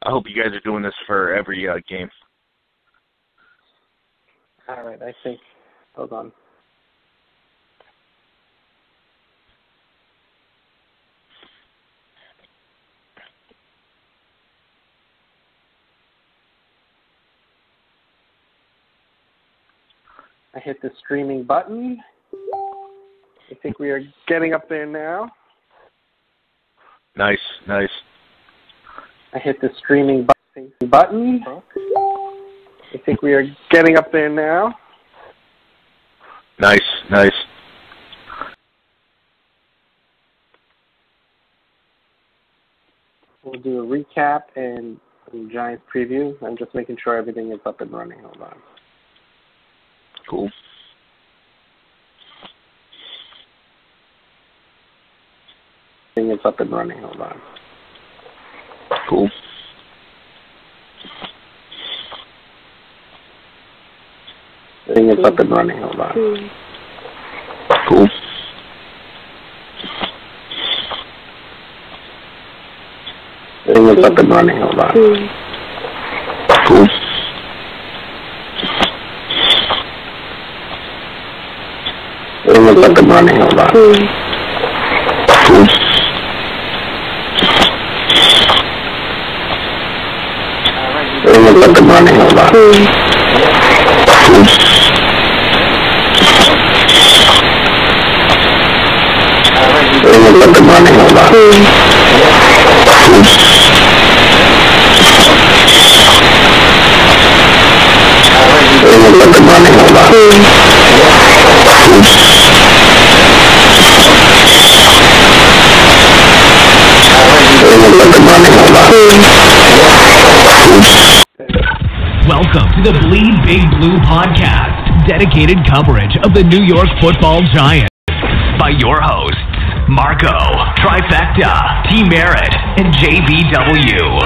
I hope you guys are doing this for every game. All right, I think. Hold on. I hit the streaming button. I think we are getting up there now. Nice. I hit the streaming button. I think we are getting up there now. Nice. We'll do a recap and some Giants preview. I'm just making sure everything is up and running. Hold on. Cool. Everything is up and running. Hold on. Cool. Everything is up and running. Hold on. Cool. Everything is up and running. Hold on. Cool. Everything is up and running. Hold on. Cool. Everything is up and running. Hold on. Cool. Everything is up and running. Hold on. Everything is up and running. Hold on. Welcome to the Bleedbigblue podcast, dedicated coverage of the New York Football Giants by your hosts, Marco, Trifecta, T. Merritt, and JBW.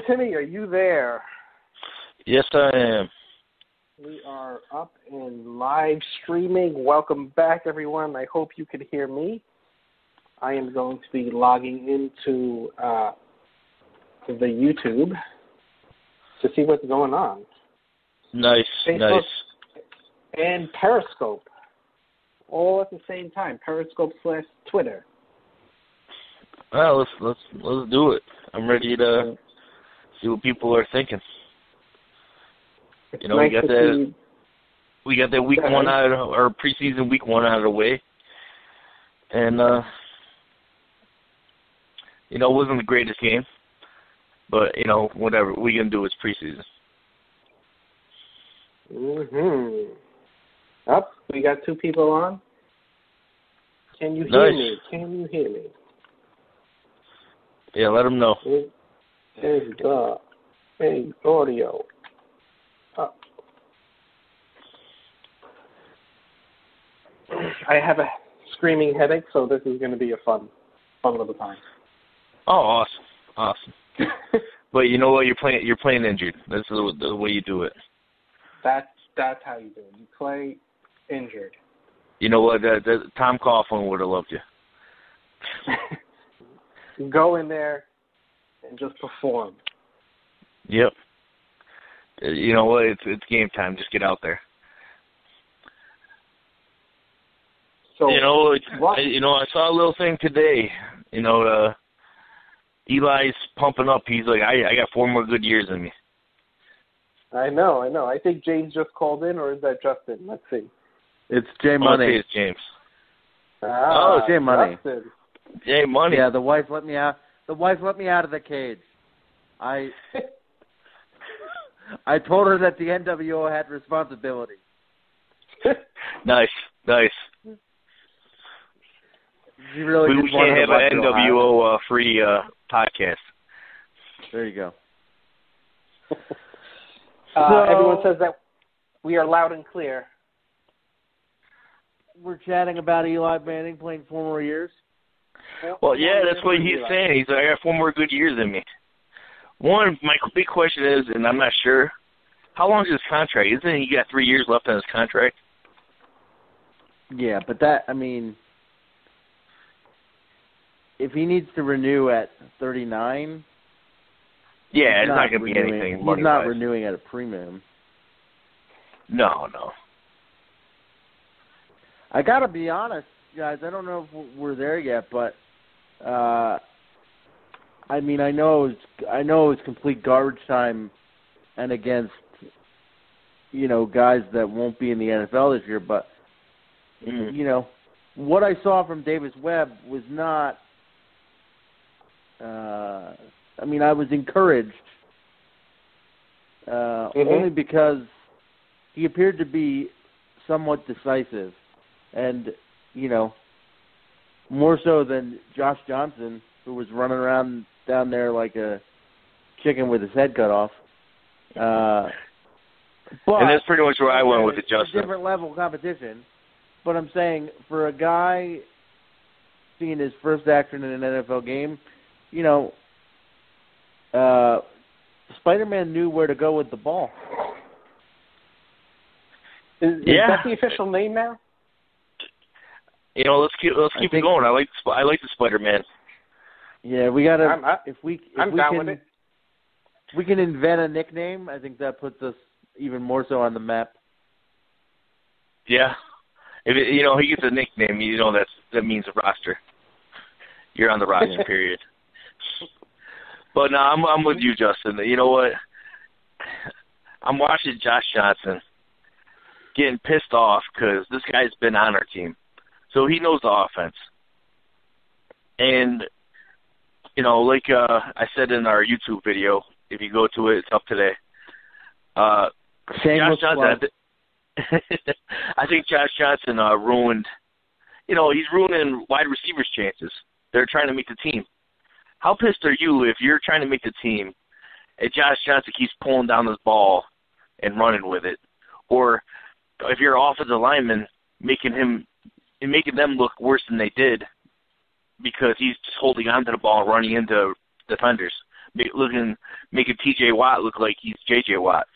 Timmy, are you there? Yes, I am. We are up and live streaming. Welcome back, everyone. I hope you can hear me. I am going to be logging into the YouTube to see what's going on. Nice. Facebook and Periscope, all at the same time. Periscope/Twitter. Well, let's do it. I'm ready to see what people are thinking. It's you know, nice we got that week one out of, or preseason week one out of the way, and you know, it wasn't the greatest game, but you know, whatever we can do is preseason. Up, we got two people on. Can you hear me? Can you hear me? Yeah, let them know. Hey, audio. Up. I have a screaming headache, so this is going to be a fun little time. Oh, awesome. But you know what? You're playing injured. That's the way you do it. That's how you do it. You play injured. You know what? Tom Coughlin would have loved you. Go in there and just perform. Yep. You know what? It's game time. Just get out there. So I saw a little thing today. You know, Eli's pumping up. He's like, I got 4 more good years in me. I know. I think James just called in, or is that Justin? Let's see. It's J Money. It's James. J Money. Justin. J Money. Yeah, the wife let me out. The wife let me out of the cage. I told her that the NWO had responsibility. Nice. She really we can't have an NWO free podcast. There you go. Everyone says that we are loud and clear. We're chatting about Eli Manning playing 4 more years. Well, yeah, that's what he's saying. He's like, I got 4 more good years in me. One, my big question is, and I'm not sure, How long is his contract? Isn't he got 3 years left on his contract? Yeah, but if he needs to renew at 39, yeah, it's not going to be anything. He's not renewing at a premium. No. I got to be honest, guys. I don't know if we're there yet, but I know it was complete garbage time, and against guys that won't be in the NFL this year. But what I saw from Davis Webb was not. I was encouraged only because he appeared to be somewhat decisive, and more so than Josh Johnson, who was running around down there like a chicken with his head cut off. But and that's pretty much where I went with it, Justin. It's a different level of competition. But I'm saying for a guy seeing his first action in an NFL game, Spider-Man knew where to go with the ball. Is that the official name now? Let's keep it going. I like the Spider-Man. Yeah, we gotta. I'm down with it. If we can invent a nickname, I think that puts us even more so on the map. Yeah, if he gets a nickname, that means a roster. You're on the roster, period. But no, I'm with you, Justin. You know what? I'm watching Josh Johnson getting pissed off because this guy's been on our team, so he knows the offense. And like I said in our YouTube video, if you go to it, it's up today. Josh Johnson, I think Josh Johnson ruined. He's ruining wide receivers' chances. They're trying to make the team. How pissed are you if you're trying to make the team and Josh Johnson keeps pulling down this ball and running with it? Or if you're an offensive lineman, making them look worse than they did because he's just holding on to the ball and running into defenders, making T.J. Watt look like he's J.J. Watt.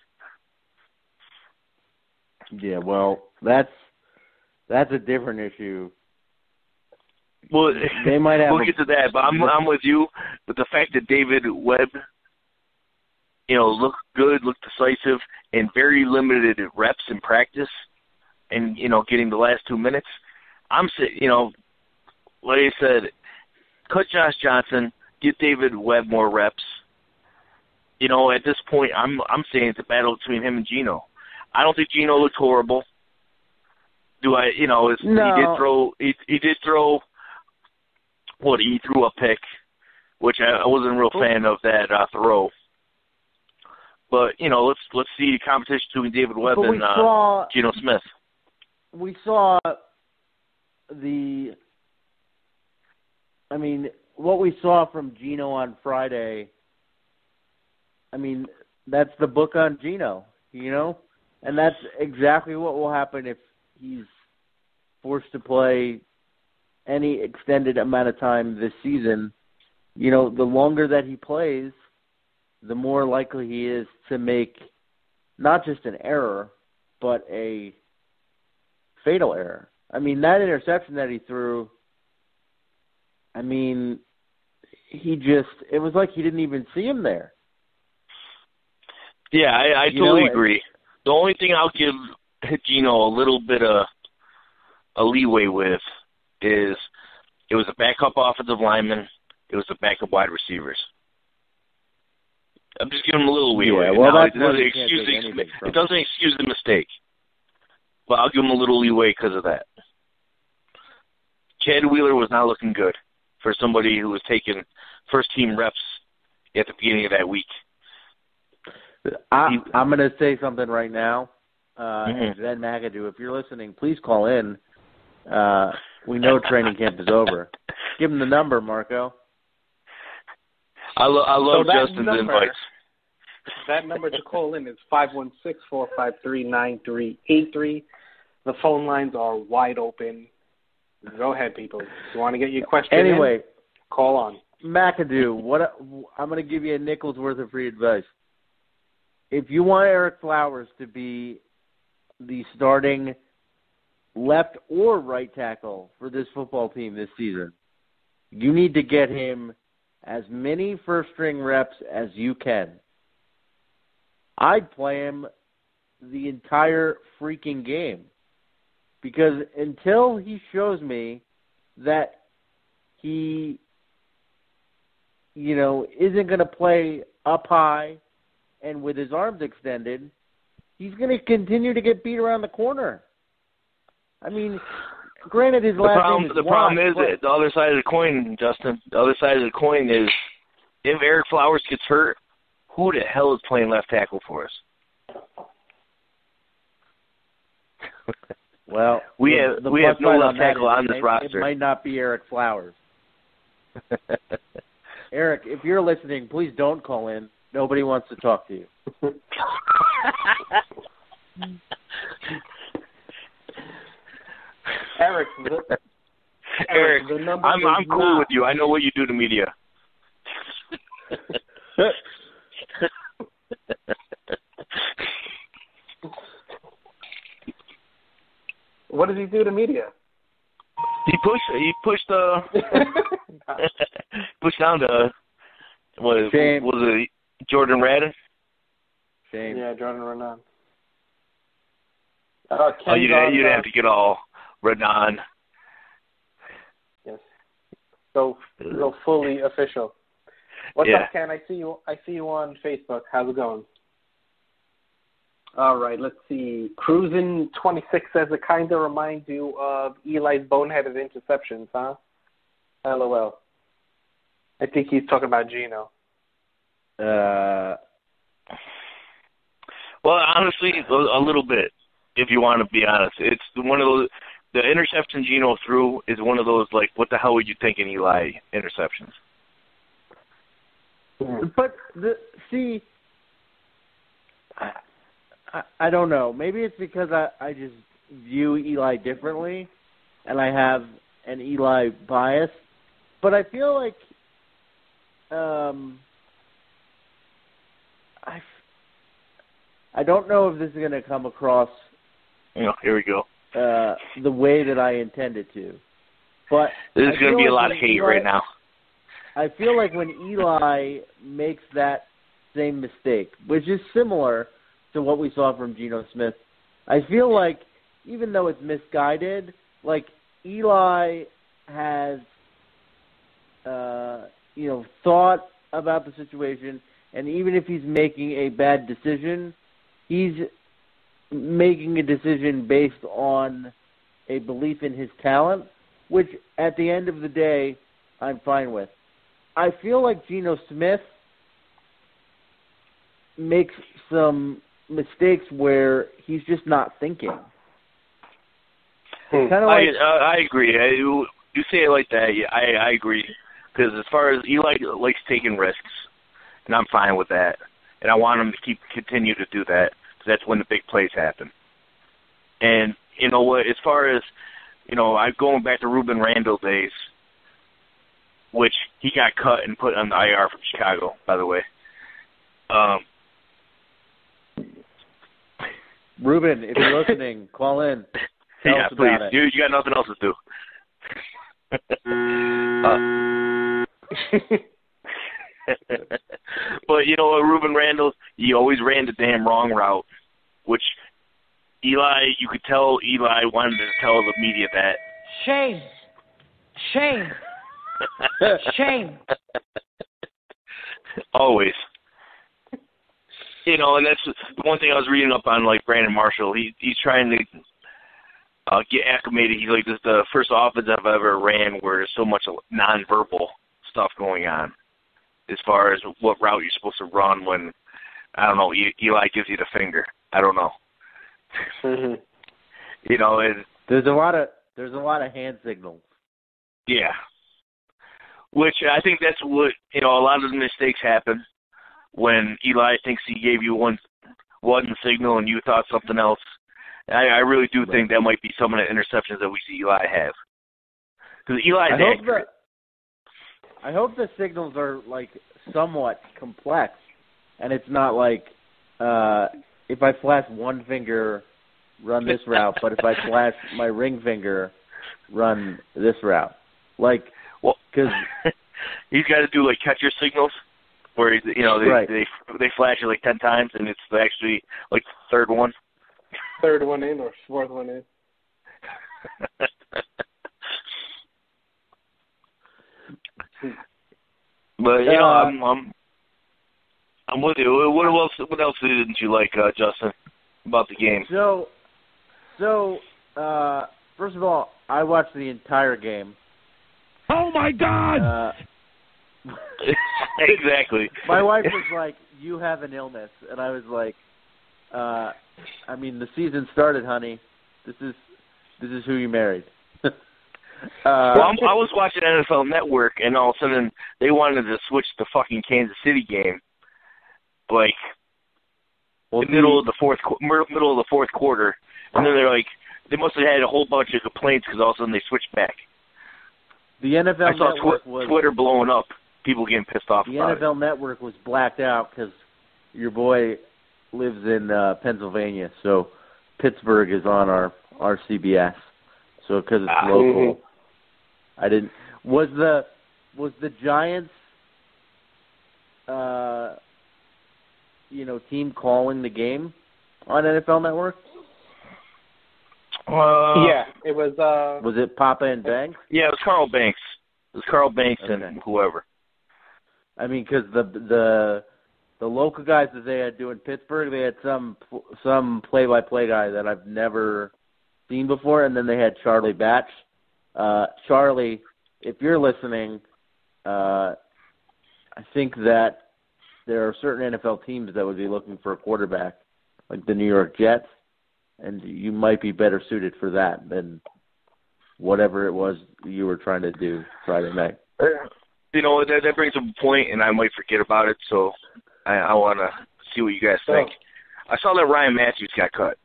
Yeah, well, that's a different issue. Well, they might have we'll get to that, but I'm with you. But the fact that David Webb, looked good, looked decisive, and very limited reps in practice, and getting the last 2 minutes, like I said, cut Josh Johnson, give David Webb more reps. At this point, I'm saying it's a battle between him and Geno. I don't think Geno looked horrible. No. He did throw. He threw a pick, which I wasn't a real fan of that throw. But let's see the competition between David Webb and Geno Smith. We saw what we saw from Geno on Friday. That's the book on Geno, and that's exactly what will happen if he's forced to play any extended amount of time this season. The longer that he plays, the more likely he is to make not just an error, but a fatal error. That interception that he threw, it was like he didn't even see him there. Yeah, I totally agree. The only thing I'll give Geno a little bit of a leeway with is it was a backup offensive lineman. It was a backup wide receivers. I'm just giving him a little leeway. Yeah, well, it doesn't excuse the mistake, but I'll give him a little leeway because of that. Chad Wheeler was not looking good for somebody who was taking first-team reps at the beginning of that week. I'm going to say something right now. Ben McAdoo, if you're listening, please call in. We know training camp is over. Give him the number, Marco. I love Justin's invites. That number to call in is 516-453-9383. The phone lines are wide open. Go ahead, people. If you want to get your question in, call on. McAdoo, I'm going to give you a nickel's worth of free advice. if you want Eric Flowers to be the starting left or right tackle for this football team this season, you need to get him as many first-string reps as you can. I'd play him the entire freaking game, because until he shows me that he, isn't going to play up high and with his arms extended, he's going to continue to get beat around the corner. I mean, granted, his last name is the problem is the other side of the coin, Justin. The other side of the coin is if Eric Flowers gets hurt, who the hell is playing left tackle for us? Well, we have no left tackle on this roster. It might not be Eric Flowers. Eric, if you're listening, please don't call in. Nobody wants to talk to you. Eric, I'm cool with you. I know what you do to media. What does he do to media? He pushed pushed down to was it Jordan Radin? Shame. Yeah, Jordan Radin. You didn't have to get all Radin. Yes. So fully official. What's up, Ken? I see you on Facebook. How's it going? All right, let's see. Cruisin26 says it kind of reminds you of Eli's boneheaded interceptions, huh? LOL. I think he's talking about Geno. Well, honestly, a little bit, if you want to be honest. It's one of those, the interception Geno threw is one of those, like, what the hell were you thinking, Eli interceptions? But, I don't know. Maybe it's because I just view Eli differently, and I have an Eli bias. But I feel like I don't know if this is going to come across. Here we go. The way that I intended to. But there's going to be a lot of hate right now. I feel like when Eli makes that same mistake, which is similar to what we saw from Geno Smith, I feel like even though it's misguided, like Eli has, thought about the situation, and even if he's making a bad decision, he's making a decision based on a belief in his talent, which at the end of the day, I'm fine with. I feel like Geno Smith makes some mistakes where he's just not thinking. Kind of like, I agree. You say it like that, I agree. Because as far as Eli likes taking risks, and I'm fine with that, and I want him to continue to do that, because that's when the big plays happen. And you know what? As far as I'm going back to Ruben Randall days, which he got cut and put on the IR from Chicago, by the way. Ruben, if you're listening, call in. Tell us please. about it. You got nothing else to do. But Ruben Randall, he always ran the damn wrong route, which you could tell Eli wanted to tell the media that. Shame. Shame. Always. And that's the one thing I was reading up on, like Brandon Marshall. He's trying to get acclimated. He's like, this is the first offense I've ever ran where there's so much nonverbal stuff going on as far as what route you're supposed to run when, I don't know, Eli gives you the finger. I don't know. Mm-hmm. And there's a lot of hand signals. Yeah. Which I think that's what, a lot of the mistakes happen when Eli thinks he gave you one signal and you thought something else. I really do think that might be some of the interceptions that we see Eli have. Because Eli's accurate. I hope the signals are, like, somewhat complex, and it's not like, if I flash one finger, run this route, but if I flash my ring finger, run this route. Like, well, because he's got to do like catcher signals, where right. they flash it like 10 times, and it's actually like the third one. Third one in or fourth one in. But I'm with you. What else didn't you like, Justin, about the game? So first of all, I watched the entire game. Oh my God! Exactly. My wife was like, "You have an illness," and I was like, "I mean, the season started, honey. This is who you married." Well, I was watching NFL Network, and all of a sudden they wanted to switch the fucking Kansas City game, like middle of the fourth quarter, and then they're like, they must have had a whole bunch of complaints because all of a sudden they switched back. The NFL I saw Network was Twitter blowing up, people getting pissed off. The about NFL Network was blacked out because your boy lives in Pennsylvania, so Pittsburgh is on our CBS. So because it's local, I didn't. Was the Giants, team calling the game on NFL Network? Yeah, it was. Was it Papa and Banks? Yeah, it was Carl Banks. It was Carl Banks and whoever. I mean, because the local guys that they had doing Pittsburgh, they had some play-by-play guy that I've never seen before, and then they had Charlie Batch. Charlie, if you're listening, I think that there are certain NFL teams that would be looking for a quarterback, like the New York Jets, and you might be better suited for that than whatever it was you were trying to do Friday night. That brings up a point, and I might forget about it, so I want to see what you guys think. I saw that Ryan Matthews got cut.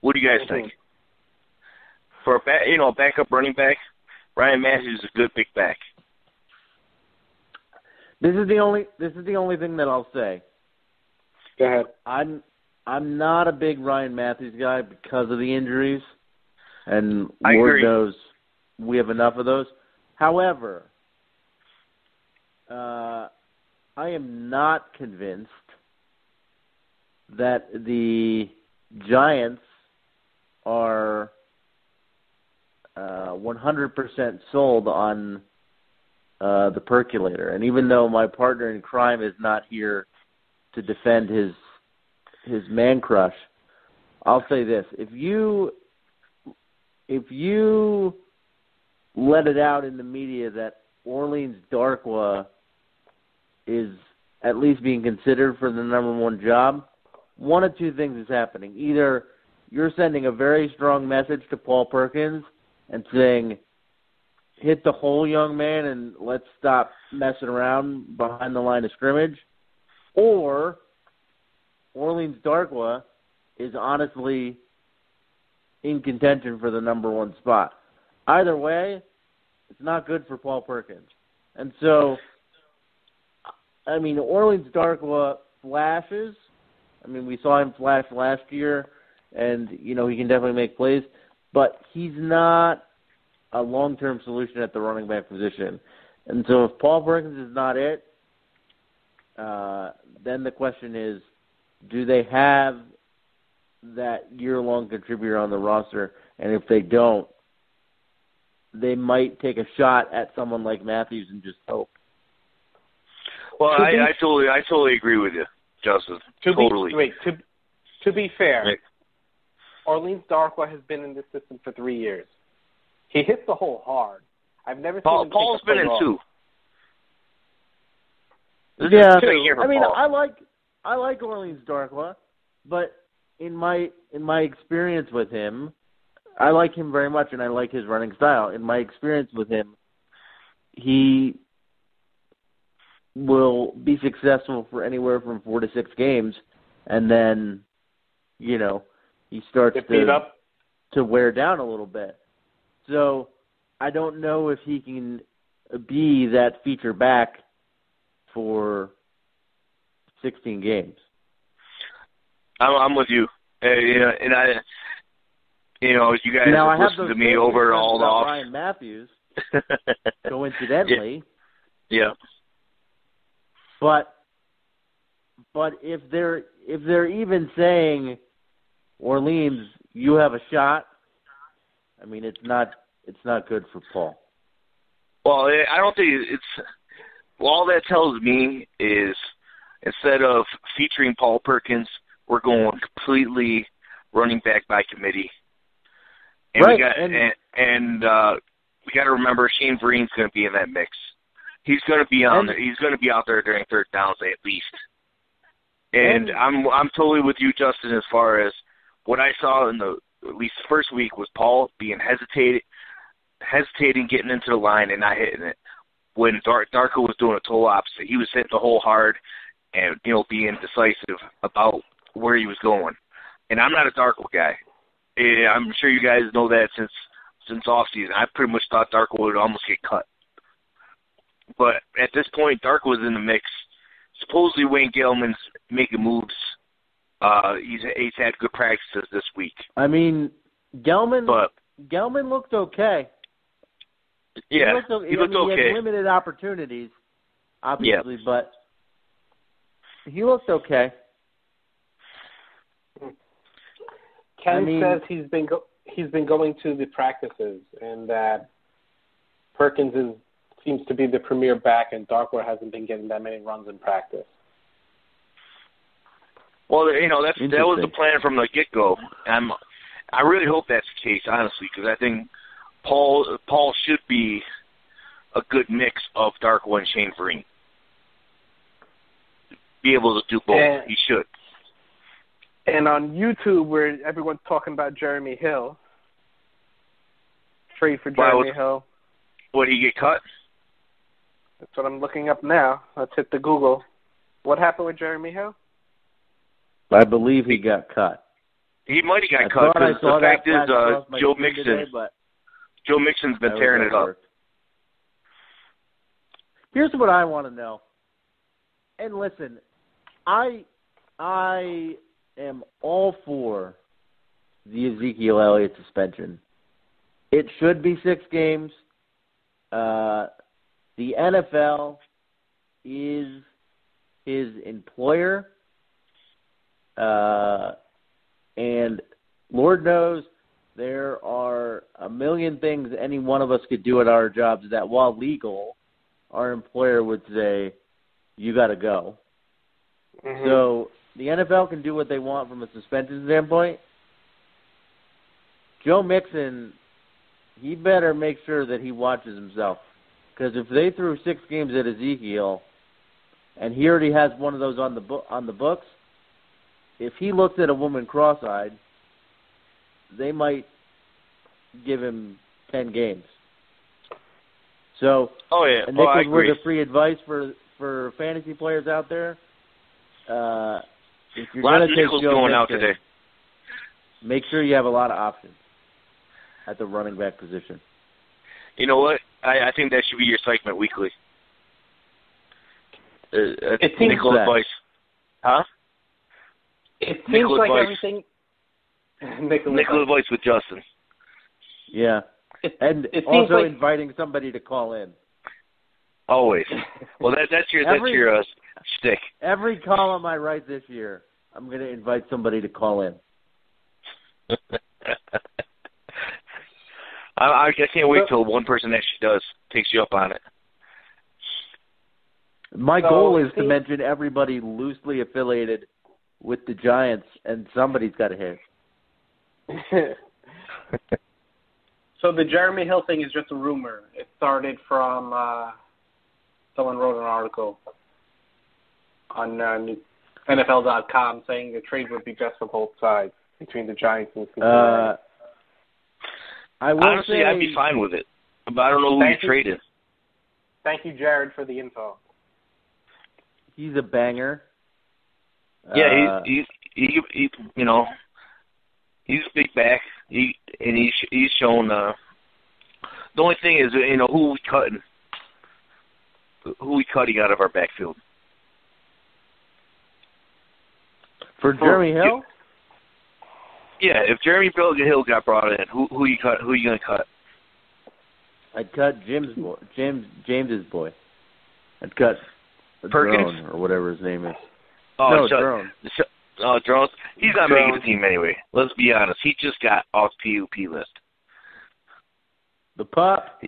What do you guys think? For a backup running back, Ryan Matthews is a good big back. This is the only thing that I'll say. Go ahead. I'm not a big Ryan Matthews guy because of the injuries, and I Lord agree. knows we have enough of those. However, I am not convinced that the Giants are 100% sold on the percolator. And even though my partner in crime is not here to defend his man crush, I'll say this: if you let it out in the media that Orleans Darkwa is at least being considered for the number one job, one of two things is happening. Either you're sending a very strong message to Paul Perkins and saying, hit the hole, young man, and let's stop messing around behind the line of scrimmage, or Orleans Darkwa is honestly in contention for the number one spot. Either way, it's not good for Paul Perkins. And so, I mean, Orleans Darkwa flashes. I mean, we saw him flash last year, and, he can definitely make plays, but he's not a long-term solution at the running back position. And so if Paul Perkins is not it, then the question is, do they have that year-long contributor on the roster? And if they don't, they might take a shot at someone like Matthews and just hope. Well, I totally agree with you, Justin. Totally. To be fair, right. Orleans Darkwa has been in this system for 3 years. He hits the hole hard. I've never seen him Paul's been in two. Yeah, I mean, Paul. I like Orleans Darkwa, but in my experience with him, I like him very much, and I like his running style. In my experience with him, he will be successful for anywhere from 4 to 6 games, and then, he starts to wear down a little bit. So I don't know if he can be that feature back for 16 games. I'm with you. And I, you guys now, have listened to me over all the off. Ryan Matthews, coincidentally. Yeah. But if they're even saying, Orleans, you have a shot, I mean, it's not good for Paul. Well, I don't think it's. Well, all that tells me is instead of featuring Paul Perkins, we're going completely running back by committee. And right. We got to remember Shane Vereen's going to be in that mix. He's going to be on there. He's going to be out there during third downs at least. And I'm totally with you, Justin, as far as what I saw in at least the first week was Paul being hesitating, getting into the line and not hitting it. When Darko was doing a total opposite. He was hitting the hole hard and, being decisive about where he was going. And I'm not a Darko guy. I'm sure you guys know that since off-season. I pretty much thought Darko would almost get cut. But at this point, Darko was in the mix. Supposedly Wayne Gellman's making moves. He's had good practices this week. I mean, Gellman looked okay. Yeah, he looked okay. He had limited opportunities, obviously, but he looked okay. Ken says he's been going to the practices and that Perkins seems to be the premier back and Darko hasn't been getting that many runs in practice. Well, that was the plan from the get-go. I really hope that's the case, honestly, because I think Paul should be a good mix of Darko and Shane Vereen. Be able to do both. He should. And on YouTube, where everyone's talking about Jeremy Hill, trade for Jeremy Hill. Would he get cut? That's what I'm looking up now. Let's hit the Google. What happened with Jeremy Hill? I believe he got cut. He might have got cut because the fact is Joe Mixon. Joe Mixon's been tearing it up. Here's what I want to know. And listen, I am all for the Ezekiel Elliott suspension. It should be 6 games. The NFL is his employer. And Lord knows there are a million things any one of us could do at our jobs that, while legal, our employer would say, you got to go. Mm-hmm. So the NFL can do what they want from a suspension standpoint. Joe Mixon, he better make sure that he watches himself. Because if they threw 6 games at Ezekiel, and he already has one of those on the books, if he looks at a woman cross-eyed, they might give him 10 games. So, and this is where the free advice for fantasy players out there. If you're going to take Joe going Mixon, out today. Make sure you have a lot of options at the running back position. You know what? I think that should be your segment weekly. Nickel advice. Huh? It seems like everything. Nickel advice with Justin. Yeah. And also inviting somebody to call in. Always. Well, that's your shtick. Every column I write this year, I'm going to invite somebody to call in. I can't wait till one person actually takes you up on it. My goal is to mention everybody loosely affiliated with the Giants, and somebody's got to hit. So the Jeremy Hill thing is just a rumor. It started from someone wrote an article on NFL.com saying the trade would be best for both sides between the Giants and Cincinnati. Honestly, I'd be fine with it, but I don't know who you traded. Thank you, Jared, for the info. He's a banger. Yeah, he's a big back. He's shown. The only thing is, who we cutting out of our backfield. For Jeremy Hill? Yeah, if Jeremy Hill got brought in, who you cut? Who you gonna cut? I'd cut James's boy. I'd cut Perkins Drone or whatever his name is. Oh, no, Drone. Drones. He's not making the team anyway. Let's be honest. He just got off PUP list. The pup.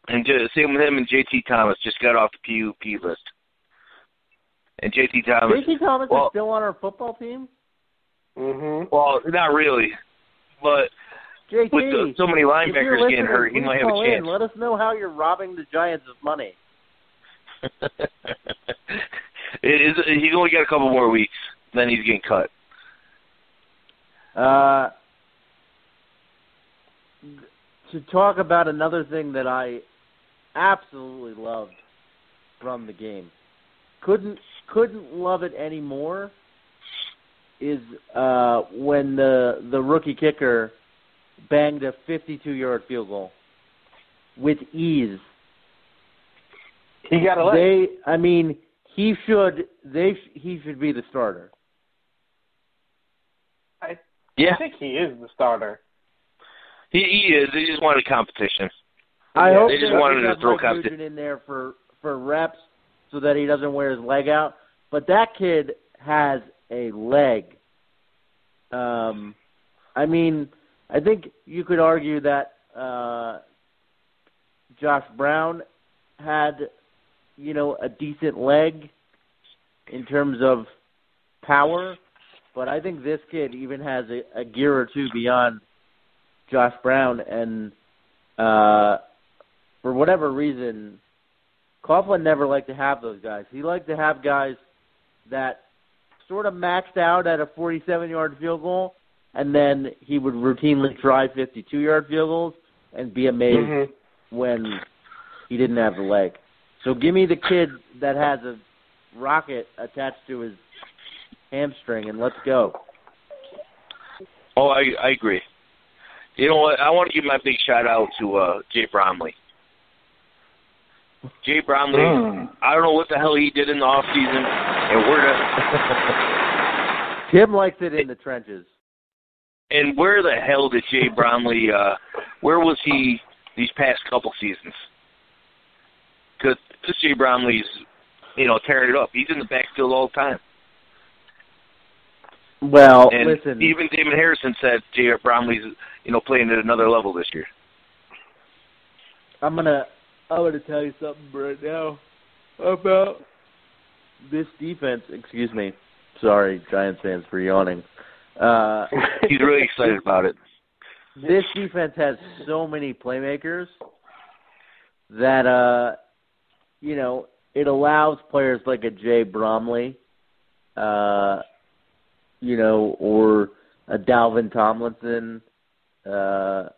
And same with him and JT Thomas. Just got off the PUP list. And JT Thomas. JT Thomas is still on our football team? Mm-hmm. Well, not really, but JT, with so many linebackers getting hurt, he might have a chance. Let us know how you're robbing the Giants of money. He's only got a couple more weeks, then he's getting cut. To talk about another thing that I absolutely loved from the game, couldn't love it anymore, is when the rookie kicker banged a 52-yard field goal with ease. He got a leg. He should be the starter. I think he is the starter. He is. They just wanted competition. I hope they just wanted to throw Mike Nugent in there for reps so that he doesn't wear his leg out. But that kid has a leg. I think you could argue that Josh Brown had, a decent leg in terms of power, but I think this kid even has a gear or two beyond Josh Brown, and for whatever reason, Coughlin never liked to have those guys. He liked to have guys that sort of maxed out at a 47-yard field goal, and then he would routinely try 52-yard field goals and be amazed when he didn't have the leg. So give me the kid that has a rocket attached to his hamstring, and let's go. Oh, I agree. You know what? I want to give my big shout-out to Jay Bromley. Jay Bromley, I don't know what the hell he did in the offseason, and Tim likes it in the trenches. And where the hell did Jay Bromley, where was he these past couple seasons? Because this Jay Bromley's, tearing it up. He's in the backfield all the time. Well, and listen. Even Damon Harrison said Jay Bromley's, playing at another level this year. I'm gonna tell you something right now about this defense. Excuse me. Sorry, Giants fans, for yawning. He's really excited about it. This defense has so many playmakers that, it allows players like a Jay Bromley, or a Dalvin Tomlinson, to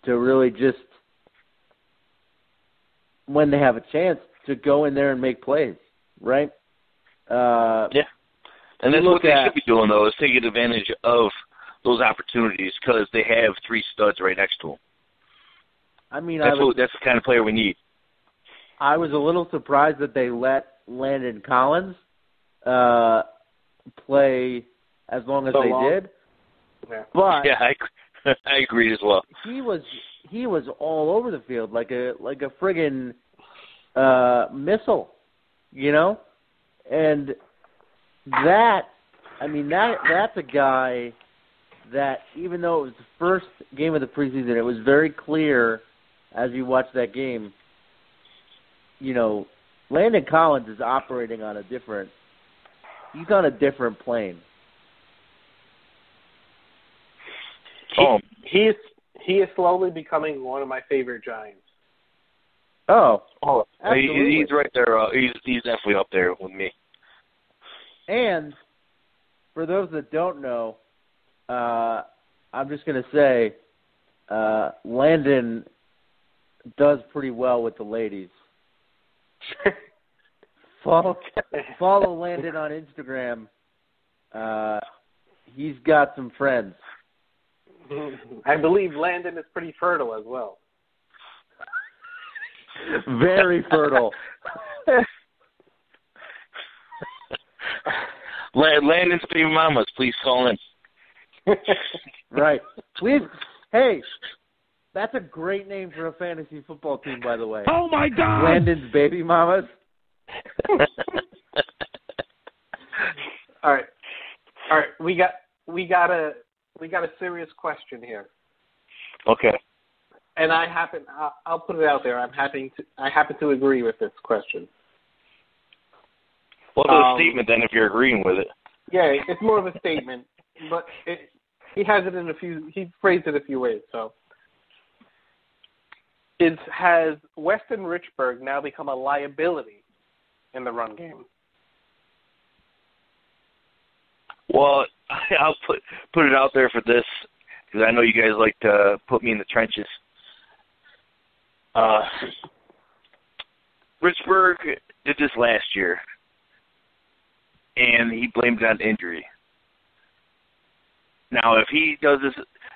really just, when they have a chance, to go in there and make plays, right? Yeah. And that's what they should be doing, though, is taking advantage of those opportunities because they have three studs right next to them. That's the kind of player we need. I was a little surprised that they let Landon Collins play as long as they did. Yeah. But yeah, I agree as well. He was all over the field like a friggin' missile, and that's a guy that, even though it was the first game of the preseason, it was very clear as you watched that game, Landon Collins is operating on a different plane. He is slowly becoming one of my favorite Giants. Oh, absolutely. He's right there. He's definitely up there with me. And for those that don't know, I'm just going to say Landon does pretty well with the ladies. Follow Landon on Instagram. He's got some friends. I believe Landon is pretty fertile as well. Very fertile. Landon's baby mamas, please call in. Right. Please. Hey, that's a great name for a fantasy football team, by the way. Oh my God! Landon's baby mamas. All right. We got a serious question here. Okay. And I'll put it out there. I happen to agree with this question. Well, it's a statement then if you're agreeing with it. Yeah, it's more of a statement, but he has it he phrased it a few ways. So, has Weston Richburg now become a liability in the run game? Well, I'll put it out there for this because I know you guys like to put me in the trenches. Richburg did this last year, and he blamed it on injury. Now, if he does this,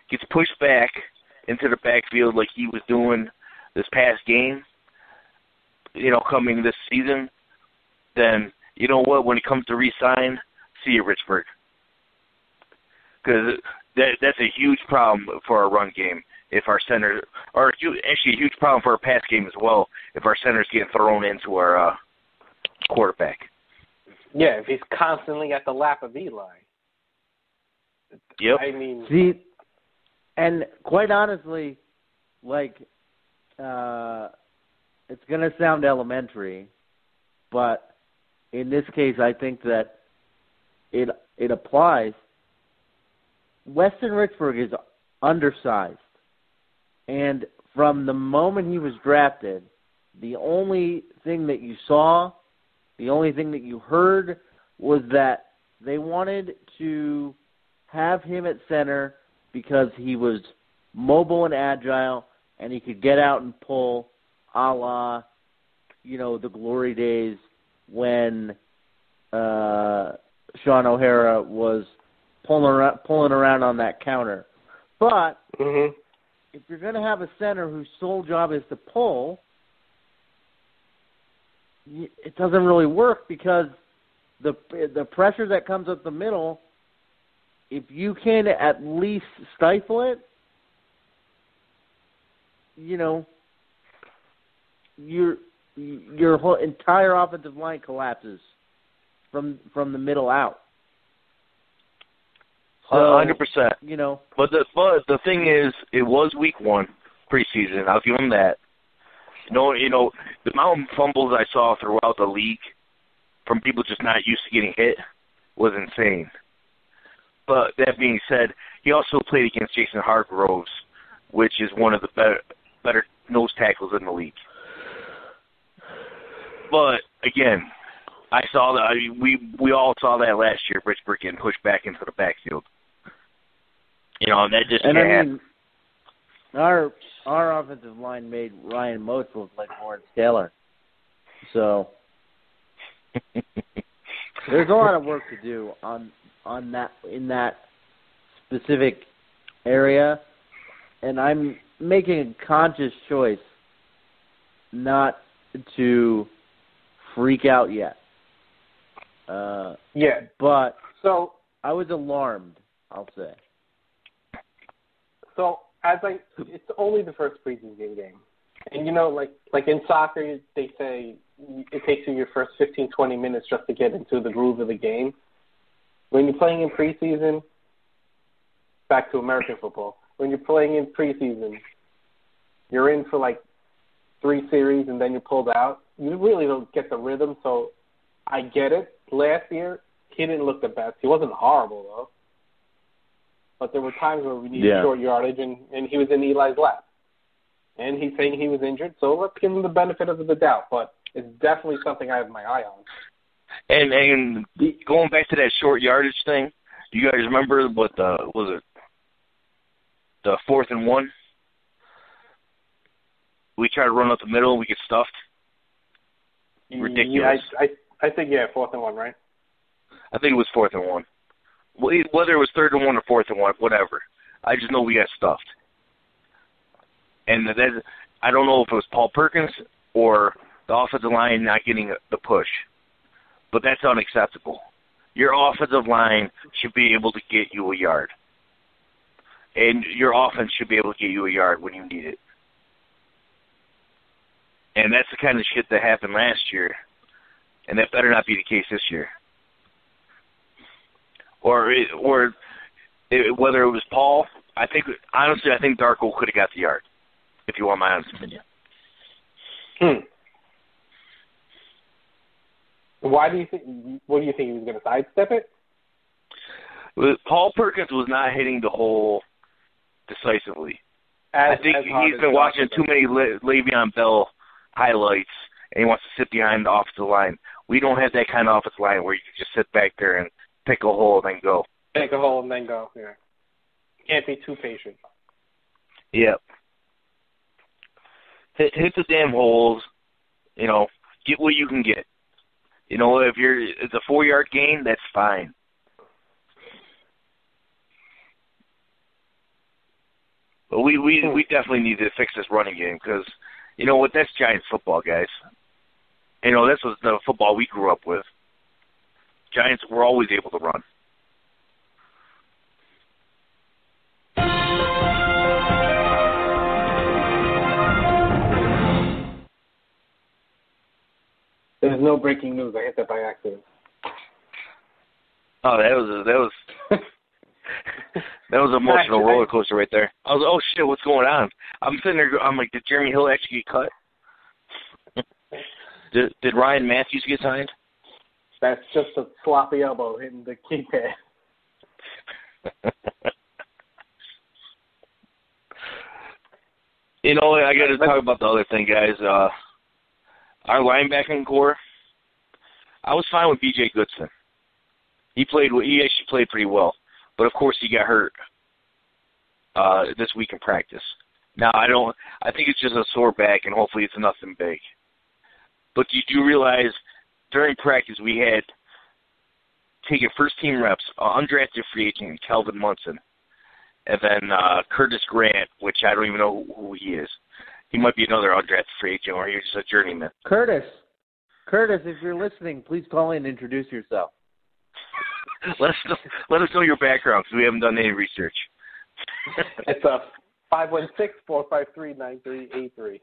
gets pushed back into the backfield like he was doing this past game, coming this season, then you know what? When it comes to re-sign, see you, Richburg. Because that's a huge problem for our run game if our center, or actually a huge problem for our pass game as well if our centers get thrown into our quarterback. Yeah, if he's constantly at the lap of Eli. Yep. I mean, see, and quite honestly, like, it's going to sound elementary, but in this case, I think that it applies. Weston Richburg is undersized, and from the moment he was drafted, the only thing that you saw, the only thing that you heard was that they wanted to have him at center because he was mobile and agile and he could get out and pull a la, the glory days when Sean O'Hara was pulling around on that counter. But if you're going to have a center whose sole job is to pull, it doesn't really work because the pressure that comes up the middle, if you can at least stifle it, your whole entire offensive line collapses from the middle out. So, 100%. But the thing is, it was week 1 preseason. I'll give him that. The amount of fumbles I saw throughout the league from people just not used to getting hit was insane. But that being said, he also played against Jason Hargroves, which is one of the better nose tackles in the league. But again, I saw that. We all saw that last year. Richburg getting pushed back into the backfield. And that just can't happen. Our offensive line made Ryan Moats look like Lawrence Taylor. So there's a lot of work to do on that in that specific area, and I'm making a conscious choice not to freak out yet. But so I was alarmed, I'll say. So it's only the first preseason game, and like in soccer, they say it takes you your first 15, 20 minutes just to get into the groove of the game. When you're playing in preseason, back to American football, when you're playing in preseason, you're in for like 3 series and then you're pulled out. You really don't get the rhythm, so I get it. Last year, he didn't look the best. He wasn't horrible, though. But there were times where we needed short yardage, and he was in Eli's lap. And he's saying he was injured, so let's give him the benefit of the doubt. But it's definitely something I have my eye on. And going back to that short yardage thing, do you guys remember what was it? The 4th and 1? We tried to run up the middle and we get stuffed. Ridiculous. Yeah, I think 4th and 1, right? I think it was 4th and 1. Whether it was 3rd and 1 or 4th and 1, whatever. I just know we got stuffed. And I don't know if it was Paul Perkins or the offensive line not getting the push. But that's unacceptable. your offensive line should be able to get you a yard. And your offense should be able to get you a yard when you need it. And that's the kind of shit that happened last year. And that better not be the case this year. Or whether it was Paul, honestly, I think Darko could have got the yard, if you want my honest opinion. What do you think he was going to sidestep it? Paul Perkins was not hitting the hole decisively. I think he's been watching too many Le'Veon Bell highlights, and he wants to sit behind the offensive line. We don't have that kind of offensive line where you can just sit back there and pick a hole and then go. Pick a hole and then go, yeah. Can't be too patient. Yep. Hit the damn holes, get what you can get. If it's a 4-yard gain, that's fine. But we definitely need to fix this running game because, you know what, that's Giants football, guys. This was the football we grew up with. Giants were always able to run. There's no breaking news. I hit that by accident. Oh, that was that was an emotional roller coaster right there. I was, oh shit, what's going on? I'm sitting there. I'm like, did Jeremy Hill actually get cut? Did Ryan Matthews get signed? That's just a sloppy elbow hitting the keypad. I got to talk about the other thing, guys. Our linebacking core, I was fine with B.J. Goodson. He actually played pretty well. But, of course, he got hurt this week in practice. Now, I think it's just a sore back, and hopefully it's nothing big. But did you realize during practice we had taken first-team reps, undrafted free agent Calvin Munson, and then Curtis Grant, which I don't even know who he is. He might be another undrafted free agent, or he's just a journeyman. Curtis, if you're listening, please call in and introduce yourself. Let us know your background, because we haven't done any research. It's 516-453-9383.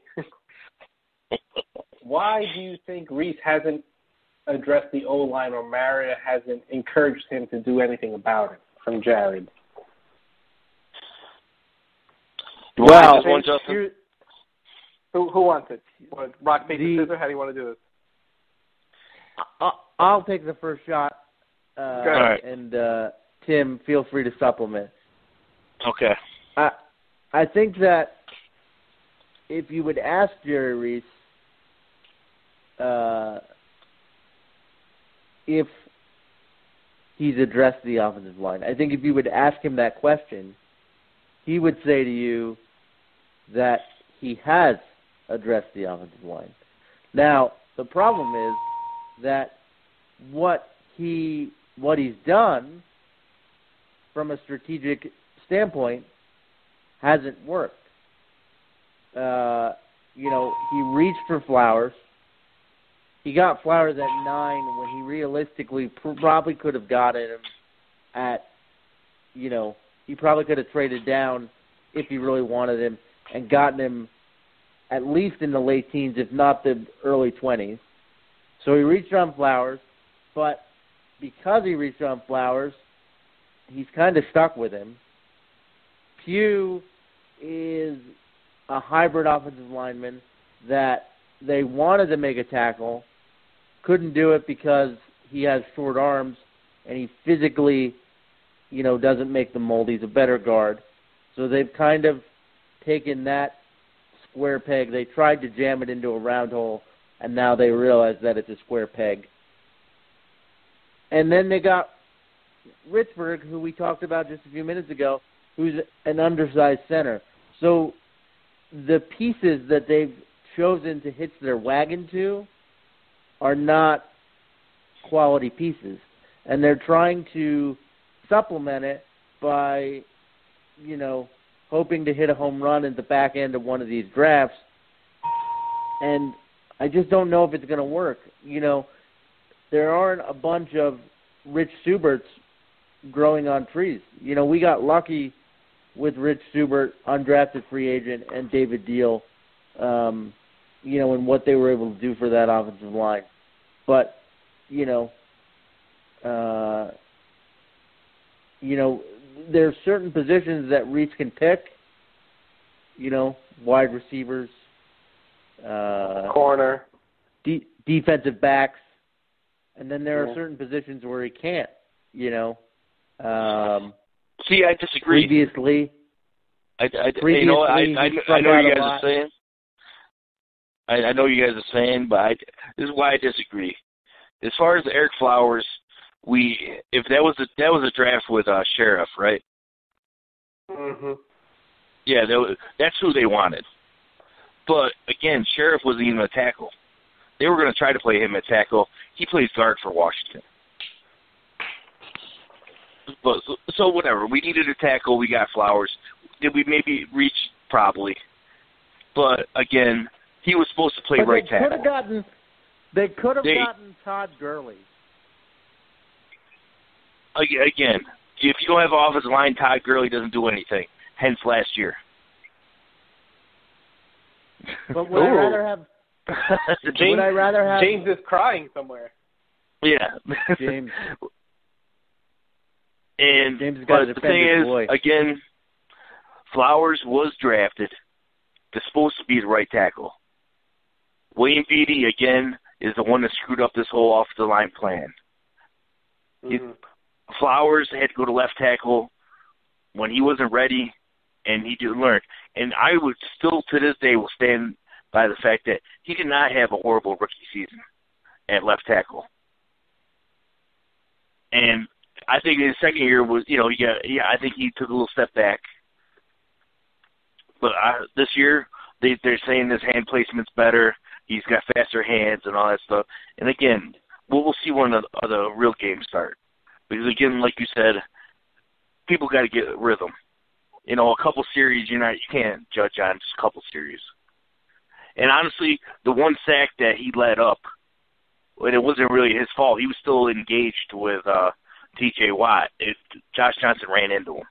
Why do you think Reese hasn't addressed the O-line or Mariota hasn't encouraged him to do anything about it from Jared? Well, who wants it? Rock, paper, scissors? How do you want to do this? I'll take the first shot, right. And Tim, feel free to supplement. Okay. I think that if you would ask Jerry Reese if he's addressed the offensive line, I think if you would ask him that question, he would say to you that he has addressed the offensive line. Now, the problem is that what he's done from a strategic standpoint hasn't worked. He reached for Flowers. He got Flowers at 9 when he realistically probably could have gotten him at, he probably could have traded down if he really wanted him and gotten him at least in the late teens, if not the early 20s. So he reached on Flowers, but because he reached on Flowers, he's kind of stuck with him. Pugh is a hybrid offensive lineman that they wanted to make a tackle, couldn't do it because he has short arms and he physically, doesn't make the mold. He's a better guard. So they've kind of taken that square peg. They tried to jam it into a round hole, and now they realize that it's a square peg. And then they got Richburg, who we talked about just a few minutes ago, who's an undersized center. So the pieces that they've chosen to hitch their wagon to are not quality pieces. And they're trying to supplement it by, hoping to hit a home run at the back end of one of these drafts. And I just don't know if it's going to work. There aren't a bunch of Rich Subert's growing on trees. We got lucky with Rich Subert, undrafted free agent, and David Deal, and what they were able to do for that offensive line. But, there's certain positions that Reach can pick, wide receivers, corner, defensive backs, and then there are certain positions where he can't, See, I disagree. Previously, I know you guys are saying. I know you guys are saying, but this is why I disagree. As far as Eric Flowers, if that was a draft with Sheriff, right? Mhm. Yeah, that's who they wanted. But again, Sheriff wasn't even a tackle. They were going to try to play him at tackle. He plays guard for Washington. But so whatever. We needed a tackle. We got Flowers. Did we maybe reach? Probably. But again, he was supposed to play right tackle. They could have gotten Todd Gurley. Again, if you don't have offensive line, Todd Gurley doesn't do anything. Hence last year. But would I rather have? James is crying somewhere. Yeah, James. And James but the thing is, again, Flowers was drafted. They're supposed to be the right tackle. William Beatty, again, is the one that screwed up this whole offensive line plan. Mm-hmm. Flowers had to go to left tackle when he wasn't ready, and he didn't learn. And I would still, to this day, will stand by the fact that he did not have a horrible rookie season at left tackle. And I think his second year was, I think he took a little step back. But this year, they're saying his hand placement's better. He's got faster hands and all that stuff. And again, we'll see when the real games start. Because again, like you said, people got to get rhythm. A couple series, you can't judge on just a couple series. And honestly, the one sack that he led up, and it wasn't really his fault. He was still engaged with T.J. Watt. Josh Johnson ran into him.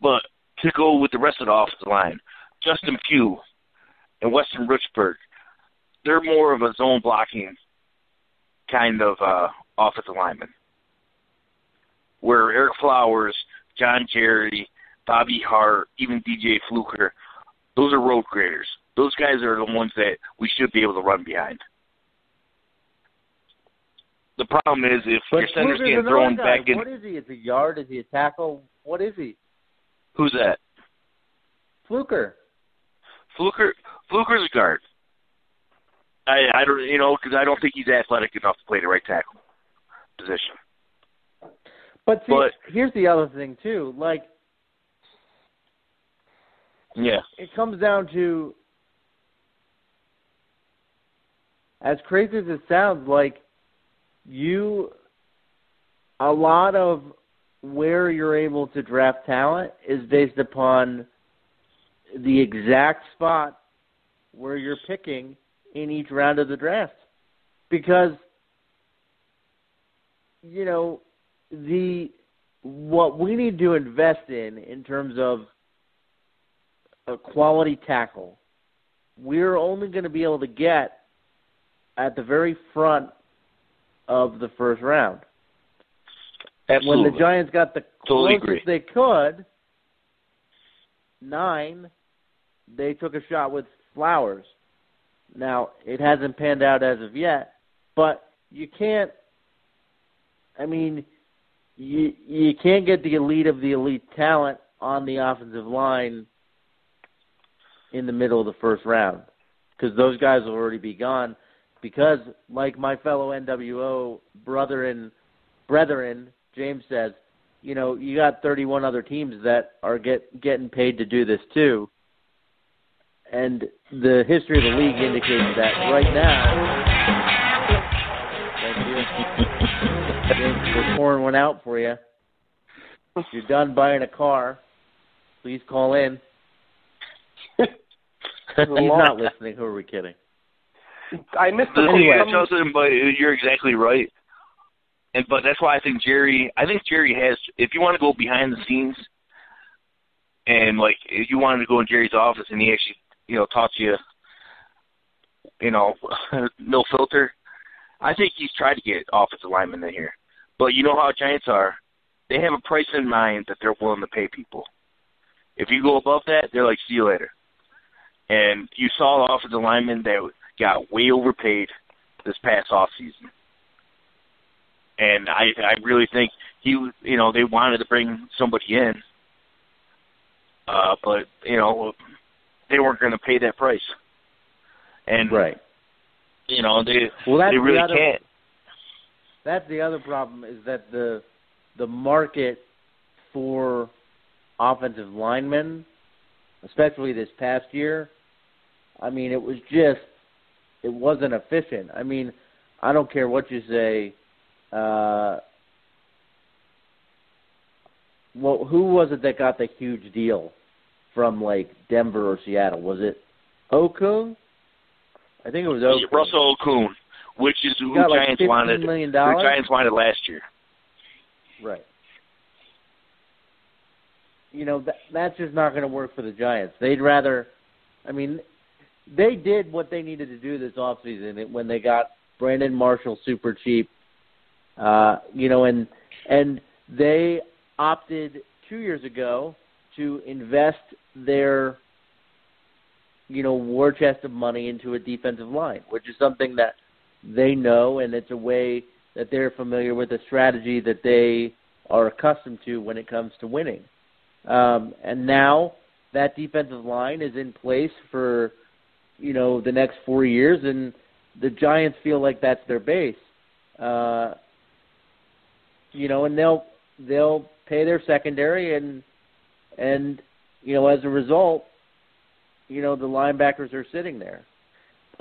But to go with the rest of the offensive line, Justin Pugh and Weston Richburg, they're more of a zone blocking kind of offensive lineman. Where Eric Flowers, John Jerry, Bobby Hart, even DJ Fluker, those are road graders. Those guys are the ones that we should be able to run behind. The problem is if your center's getting thrown back in. What is he? Is he a yard? Is he a tackle? What is he? Who's that? Fluker. Fluker's a guard. I don't, because I don't think he's athletic enough to play the right tackle position. But here's the other thing too. Yeah, it comes down to, as crazy as it sounds, a lot of where you're able to draft talent is based upon the exact spot where you're picking in each round of the draft. Because, what we need to invest in terms of a quality tackle, we're only going to be able to get at the very front of the first round. Absolutely. When the Giants got the totally closest they could, 9, they took a shot with Flowers. Now, it hasn't panned out as of yet, but you can't, you can't get the elite of the elite talent on the offensive line in the middle of the first round, because those guys will already be gone. Because, like my fellow NWO brethren, James says, you got 31 other teams that are getting paid to do this too. And the history of the league indicates that right now. Thank you. James, we're pouring one out for you. If you're done buying a car, please call in. He's not listening. Who are we kidding? I missed the anyway, Justin, but you're exactly right. But that's why I think Jerry has, if you want to go behind the scenes and, like, if you wanted to go in Jerry's office and he actually, taught you, no filter, I think he's tried to get offensive linemen in here. But you know how Giants are. They have a price in mind that they're willing to pay people. If you go above that, they're like, see you later. And you saw the offensive linemen that got way overpaid this past offseason. And I really think they wanted to bring somebody in, but they weren't going to pay that price. And right, they really can't. That's the other problem, is that the market for offensive linemen, especially this past year, I mean, it wasn't efficient. I mean, I don't care what you say. Who was it that got the huge deal from, like, Denver or Seattle? Was it Okung? I think it was Okung. Russell Okung, which is who Giants wanted. $15 million? The Giants wanted last year. Right. That's just not going to work for the Giants. They'd rather, they did what they needed to do this offseason when they got Brandon Marshall super cheap, and they opted 2 years ago to invest their, war chest of money into a defensive line, which is something that they know, and it's a way that they're familiar with, a strategy that they are accustomed to when it comes to winning. And now that defensive line is in place for, the next 4 years, and the Giants feel like that's their base. And they'll pay their secondary, and as a result, the linebackers are sitting there.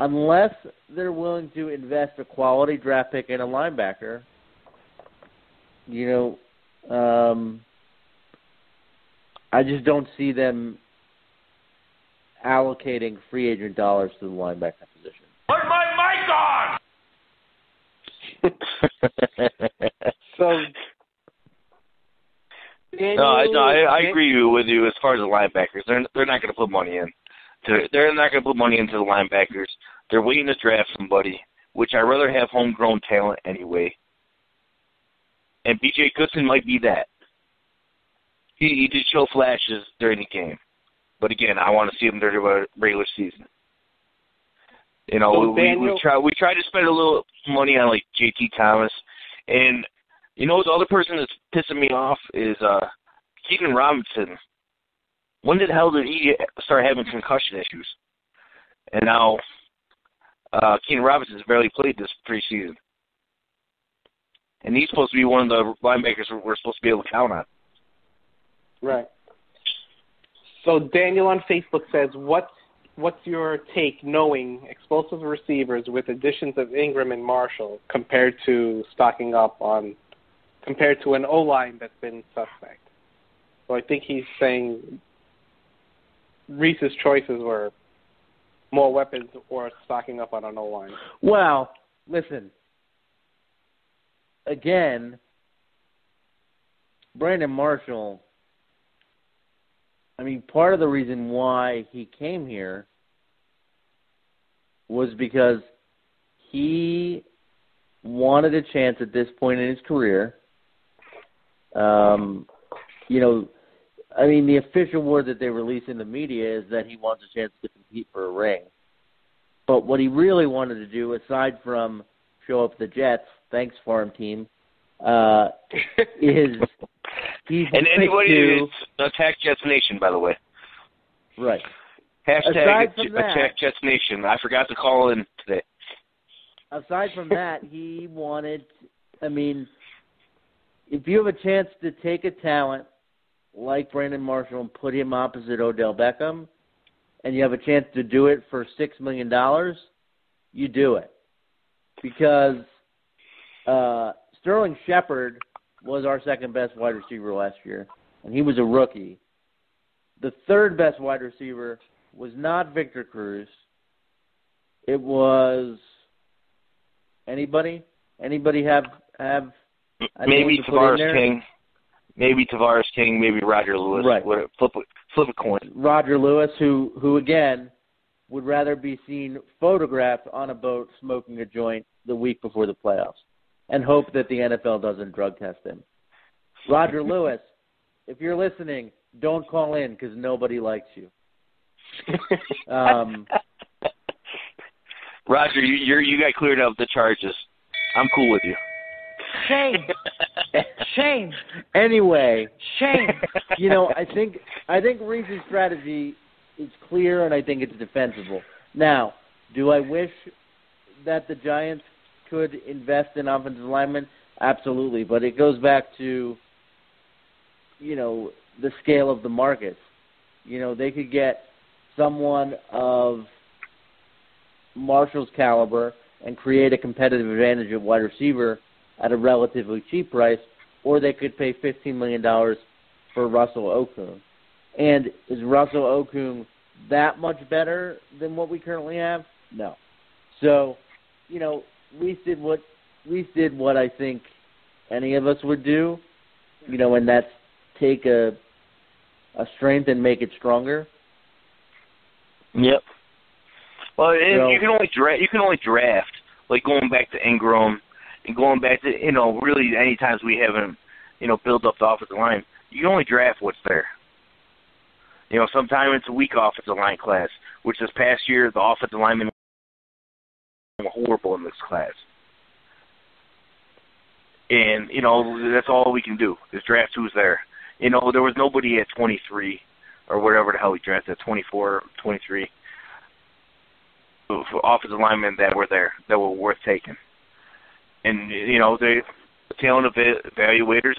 Unless they're willing to invest a quality draft pick in a linebacker, I just don't see them allocating free agent dollars to the linebacker position. Put my mic on! So, I agree with you as far as the linebackers. They're not going to put money in. They're not going to put money into the linebackers. They're waiting to draft somebody, which I'd rather have homegrown talent anyway. And B.J. Goodson might be that. He did show flashes during the game. But again, I want to see him during the regular season. We tried to spend a little money on, like, J.T. Thomas. And, the other person that's pissing me off is Keenan Robinson. When the hell did he start having concussion issues? And now Keenan Robinson's barely played this preseason. And he's supposed to be one of the linebackers we're supposed to be able to count on. Right. So Daniel on Facebook says, what's your take knowing explosive receivers with additions of Ingram and Marshall compared to an O-line that's been suspect? So I think he's saying Reese's choices were more weapons or stocking up on an O-line. Well, listen. Again, Brandon Marshall, part of the reason why he came here was because he wanted a chance at this point in his career. The official word that they release in the media is that he wants a chance to compete for a ring. But what he really wanted to do, aside from show up the Jets, thanks farm team, is and anybody attack Jets Nation, by the way. Right. Hashtag attack Jets Nation. I forgot to call in today. Aside from that, he wanted, if you have a chance to take a talent like Brandon Marshall and put him opposite Odell Beckham, and you have a chance to do it for $6 million, you do it. Because Sterling Shepard was our second best wide receiver last year, and he was a rookie. The third best wide receiver was not Victor Cruz. It was anybody? Anybody have Maybe Tavares King. Maybe Tavares King. Maybe Roger Lewis. Right. Flip a coin. Roger Lewis, who again would rather be seen photographed on a boat smoking a joint the week before the playoffs, and hope that the NFL doesn't drug test him. Roger Lewis, if you're listening, don't call in because nobody likes you. Roger, you got cleared up the charges. I'm cool with you. Shame. Shame. Anyway, Shame. I think Reese's strategy is clear, and I think it's defensible. Now, do I wish that the Giants could invest in offensive linemen? Absolutely, but it goes back to, the scale of the market. They could get someone of Marshall's caliber and create a competitive advantage at wide receiver at a relatively cheap price, or they could pay $15 million for Russell Okung. And is Russell Okung that much better than what we currently have? No. So, Reese did what I think any of us would do, and that's take a strength and make it stronger. Yep. Well, and you can only draft, like going back to Ingram and going back to really any times we haven't built up the offensive line. You can only draft what's there. Sometimes it's a weak offensive line class, which this past year the offensive linemen were horrible in this class. And, that's all we can do is draft who's there. There was nobody at 23 or whatever the hell we drafted, 24, 23, for offensive linemen that were there, that were worth taking. And, the talent evaluators,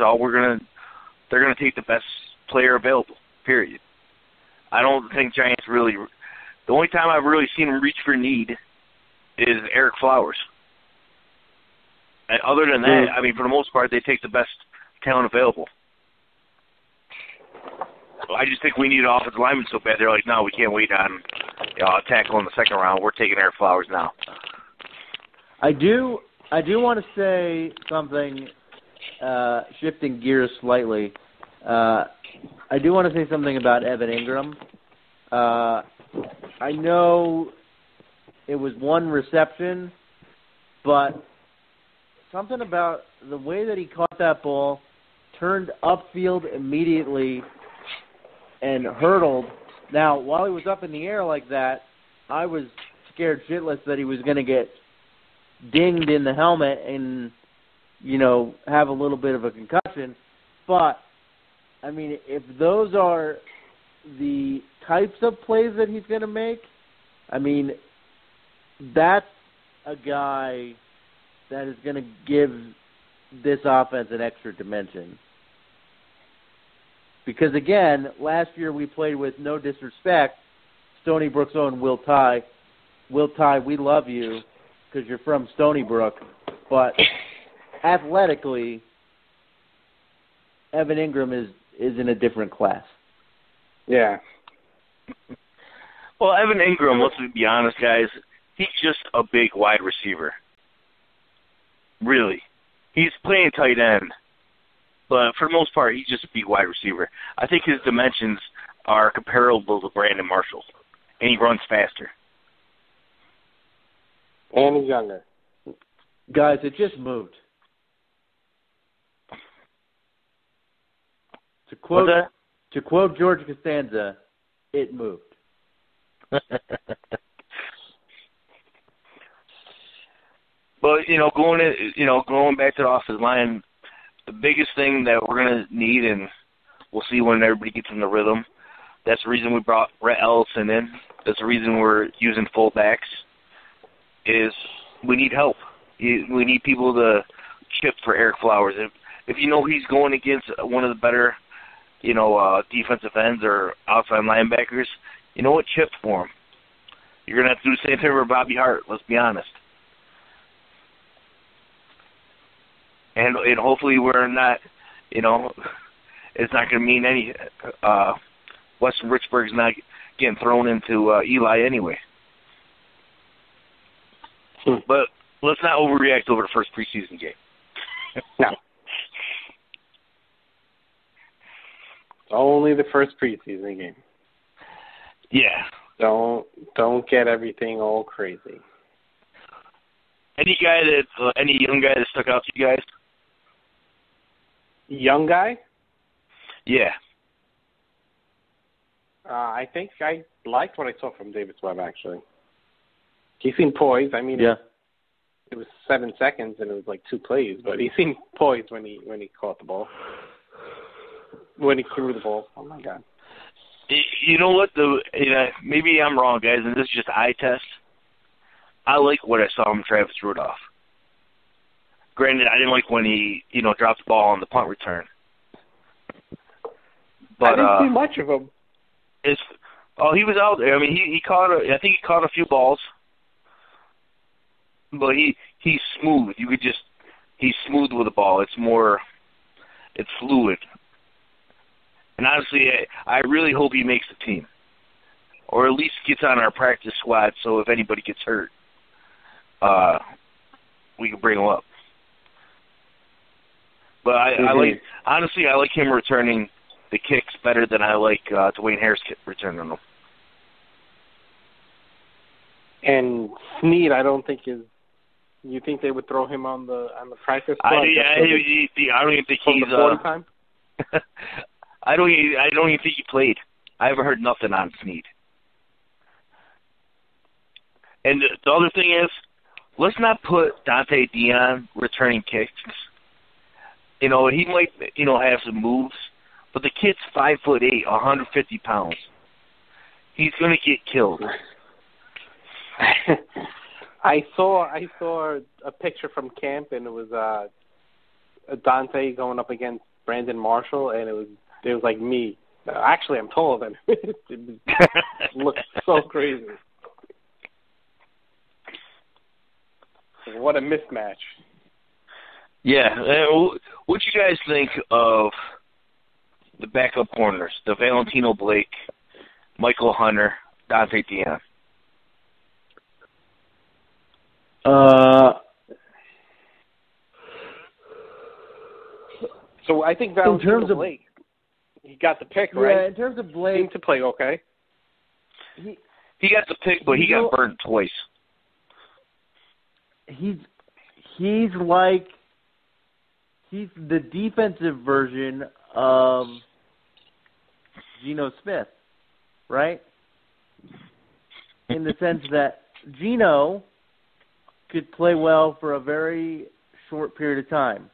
they're going to take the best player available, period. I don't think Giants really – the only time I've really seen them reach for need is Eric Flowers. And other than that, for the most part, they take the best talent available. I just think we need an offensive lineman so bad. They're like, no, we can't wait on a tackle in the second round. We're taking Eric Flowers now. I do want to say something, shifting gears slightly. I do want to say something about Evan Ingram. I know it was one reception, but something about the way that he caught that ball, turned upfield immediately, and hurdled. Now, while he was up in the air like that, I was scared shitless that he was going to get dinged in the helmet and, have a little bit of a concussion. But, if those are the types of plays that he's going to make, that's a guy that is going to give this offense an extra dimension. Because, again, last year we played with, no disrespect, Stony Brook's own Will Tye. Will Tye, we love you because you're from Stony Brook, but athletically, Evan Ingram is in a different class. Yeah. Well, Evan Ingram, let's be honest, guys, he's just a big wide receiver. Really. He's playing tight end. But for the most part, he's just a big wide receiver. I think his dimensions are comparable to Brandon Marshall, and he runs faster. And he's younger. Guys, it just moved. To quote George Costanza, it moved. But going back to the offensive line, the biggest thing that we're going to need, and we'll see when everybody gets in the rhythm, that's the reason we brought Rhett Ellison in. That's the reason we're using fullbacks, is we need help. We need people to chip for Eric Flowers. If he's going against one of the better, defensive ends or outside linebackers, chip for him. You're going to have to do the same thing for Bobby Hart, let's be honest. And hopefully we're not, it's not going to mean any, Weston Richburg's not getting thrown into Eli anyway. But let's not overreact over the first preseason game. No. Only the first preseason game. Yeah. Don't get everything all crazy. Any young guy that stuck out to you guys? Young guy? Yeah. I think I liked what I saw from Davis Webb, actually. He seemed poised. I mean, Yeah. it was 7 seconds and it was like 2 plays, but he seemed poised when he caught the ball. When he threw the ball. Oh, my God. You know what? Maybe I'm wrong, guys, and this is just eye test. I like what I saw from Travis Rudolph. Granted, I didn't like when he, dropped the ball on the punt return. But, I didn't see much of him. He was out there. I mean, I think he caught a few balls. But he's smooth. He's smooth with the ball. It's fluid. And honestly, I really hope he makes the team. Or at least gets on our practice squad so if anybody gets hurt, we can bring him up. But I like him returning the kicks better than I like Dwayne Harris returning them. And Snead, I don't think is. You think they would throw him on the practice squad? I don't even think he's. Time? I don't even think he played. I haven't heard nothing on Snead. And the other thing is, let's not put Dante Dion returning kicks. He might, have some moves, but the kid's 5'8", 150 pounds. He's going to get killed. I saw a picture from camp, and it was Dante going up against Brandon Marshall, and it was like me. Actually, I'm taller than him. It looked so crazy. What a mismatch. Yeah. What you guys think of the backup corners, the Valentino Blake, Michael Hunter, Dante Dion? So I think Valentino Blake, he got the pick, right? Yeah, in terms of Blake, seemed to play okay. He got the pick, but he got burned twice. He's the defensive version of Geno Smith, right? In the sense that Geno could play well for a very short period of time.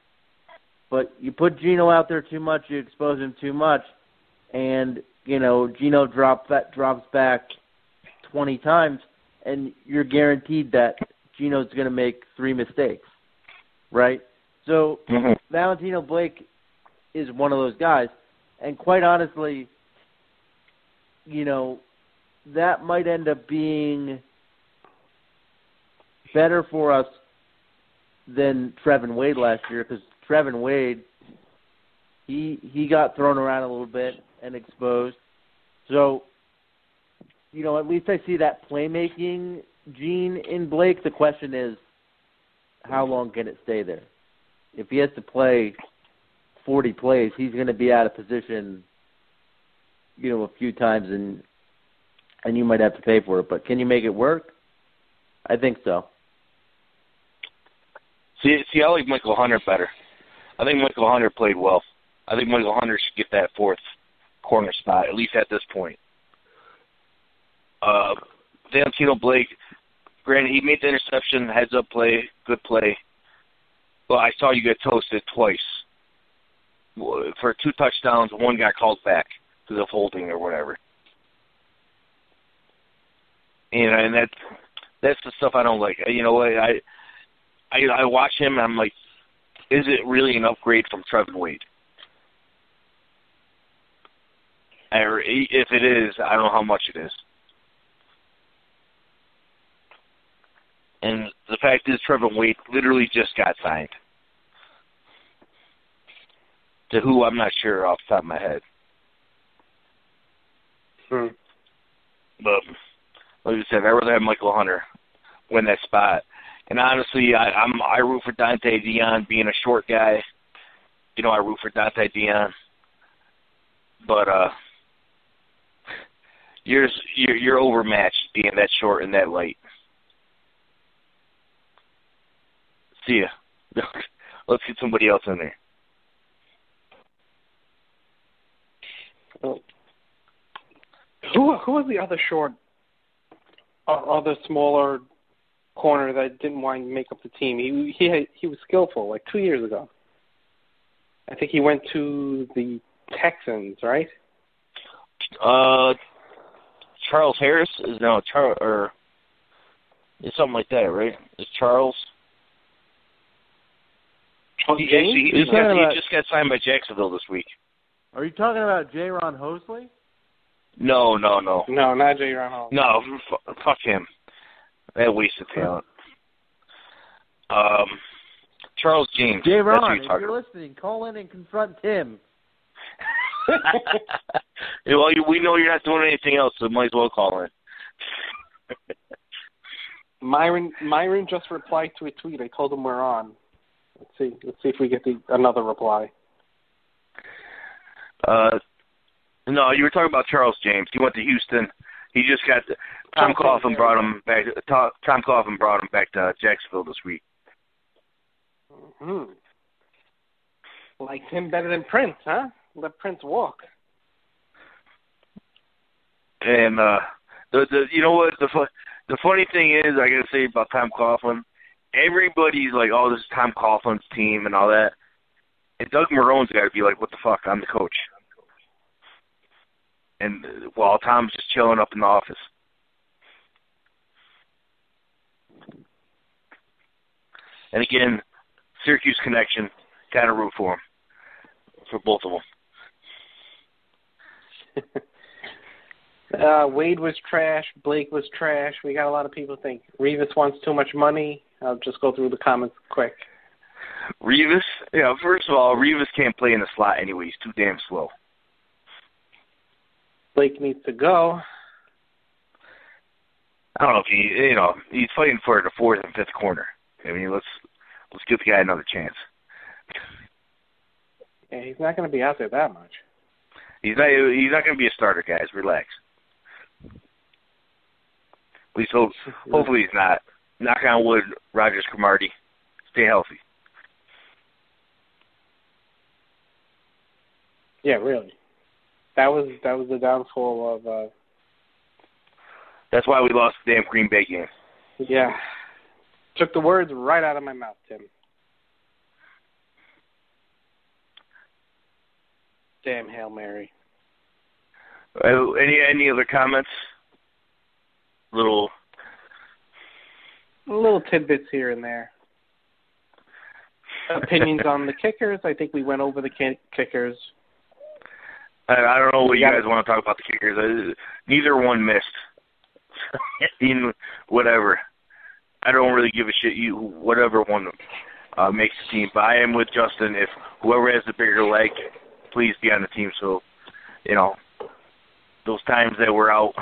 But you put Geno out there too much, you expose him too much, and, Geno drops back 20 times, and you're guaranteed that Geno's going to make 3 mistakes, right? So Valentino Blake is one of those guys. And quite honestly, that might end up being better for us than Trevin Wade last year, because Trevin Wade, he got thrown around a little bit and exposed. So, at least I see that playmaking gene in Blake. The question is, how long can it stay there? If he has to play 40 plays, he's going to be out of position, a few times, and you might have to pay for it. But can you make it work? I think so. See, I like Michael Hunter better. I think Michael Hunter played well. I think Michael Hunter should get that 4th corner spot, at least at this point. Valentino Blake, granted, he made the interception, heads-up play, good play. But I saw you get toasted twice. For 2 touchdowns, 1 got called back because of holding or whatever. And that's the stuff I don't like. I watch him and I'm like, is it really an upgrade from Trevin Wade? Or if it is, I don't know how much it is. And the fact is, Trevin Wade literally just got signed. To who, I'm not sure off the top of my head. But, like I said, I'd rather have Michael Hunter win that spot. And honestly, I root for Dante Dion being a short guy. I root for Dante Dion but you're overmatched being that short and that light. See ya. Let's get somebody else in there. Who was the other short, other smaller corner that didn't want to make up the team? He was skillful like 2 years ago. I think he went to the Texans, right? Charles Harris is now or it's something like that, right? Is Charles? He just got signed by Jacksonville this week. Are you talking about J-Ron Hosley? No. No, not J. Ron Hall. No, fuck him. That wasted talent. Charles James. J-Ron, if you're listening, call in and confront Tim. Well, we know you're not doing anything else, so might as well call in. Myron just replied to a tweet. I told him we're on. Let's see if we get another reply. No, you were talking about Charles James. He went to Houston. He just got Tom Coughlin brought him back. Tom Coughlin brought him back to Jacksonville this week. Mm-hmm. Liked him better than Prince, huh? Let Prince walk. And you know what the funny thing is, I gotta say about Tom Coughlin, everybody's like, "Oh, this is Tom Coughlin's team" and all that. And Doug Marone's got to be like, "What the fuck? I'm the coach." And while Tom's just chilling up in the office. And again, Syracuse connection, kind of root for him, for both of them. Wade was trash. Blake was trash. We got a lot of people think Revis wants too much money. I'll just go through the comments quick. Revis? Yeah, first of all, Revis can't play in the slot anyway. He's too damn slow. Blake needs to go. I don't know if he's fighting for the fourth and fifth corner. I mean, let's give the guy another chance. Yeah, he's not going to be out there that much. He's not going to be a starter, guys. Relax. At least hopefully he's not. Knock on wood, Rogers Cromartie. Stay healthy. Yeah, really. That was the downfall of. That's why we lost the damn Green Bay game. Yeah, took the words right out of my mouth, Tim. Damn Hail Mary. Any other comments? Little tidbits here and there. Opinions on the kickers. I think we went over the kickers. I don't know what you guys want to talk about the kickers. Neither one missed. Whatever. I don't really give a shit. Whatever one makes the team. But I am with Justin. If whoever has the bigger leg, please be on the team. So, those times that we're out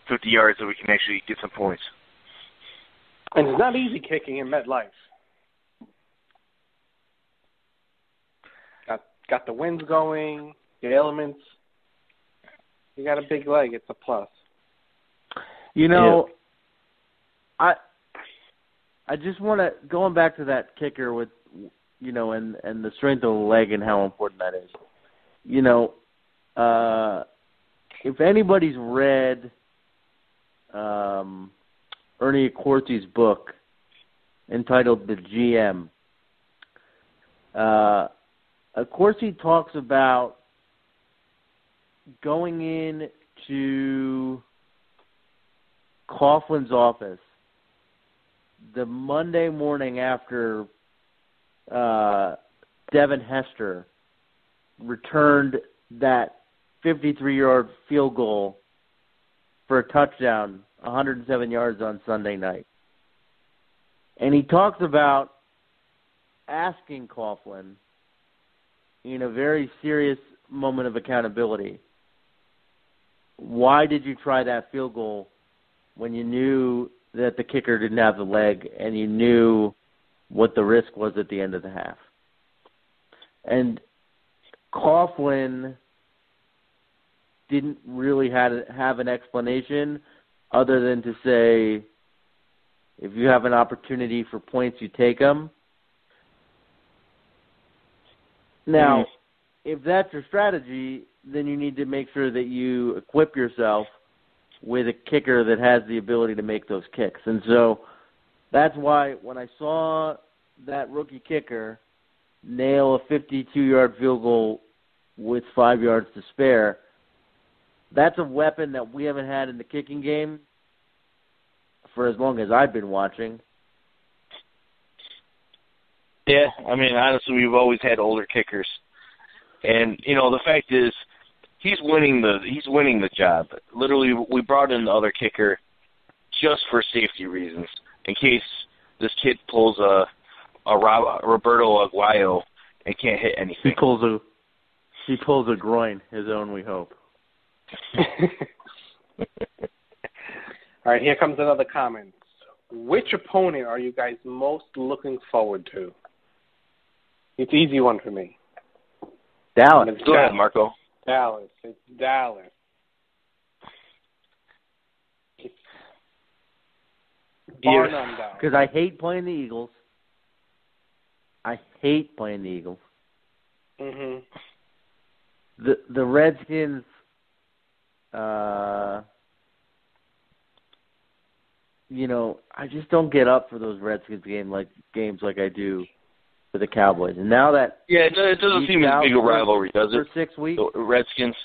50 yards, that we can actually get some points. And it's not easy kicking in MetLife. Got the winds going, the elements. You got a big leg. It's a plus. I just want to, going back to that kicker with, and the strength of the leg and how important that is. If anybody's read Ernie Accorsi's book entitled The GM, Accorsi talks about going in to Coughlin's office the Monday morning after Devin Hester returned that 53-yard field goal for a touchdown, 107 yards on Sunday night. And he talks about asking Coughlin in a very serious moment of accountability, why did you try that field goal when you knew that the kicker didn't have the leg and you knew what the risk was at the end of the half? And Coughlin didn't really have an explanation other than to say, if you have an opportunity for points, you take them. Now, if that's your strategy, then you need to make sure that you equip yourself with a kicker that has the ability to make those kicks. And so that's why when I saw that rookie kicker nail a 52-yard field goal with 5 yards to spare, that's a weapon that we haven't had in the kicking game for as long as I've been watching. Yeah, I mean, honestly, we've always had older kickers. And, you know, the fact is, he's winning the job. Literally, we brought in the other kicker just for safety reasons, in case this kid pulls a Roberto Aguayo and can't hit anything. He pulls a groin, his own, we hope. All right, here comes another comment. Which opponent are you guys most looking forward to? It's an easy one for me. Dallas. Go ahead, Marco. Dallas. It's Dallas. Bar none, Dallas. Because I hate playing the Eagles. Mm-hmm. The Redskins, you know, I just don't get up for those Redskins games like I do for the Cowboys. And now that it doesn't seem as big a rivalry, does it? For 6 weeks, the Redskins.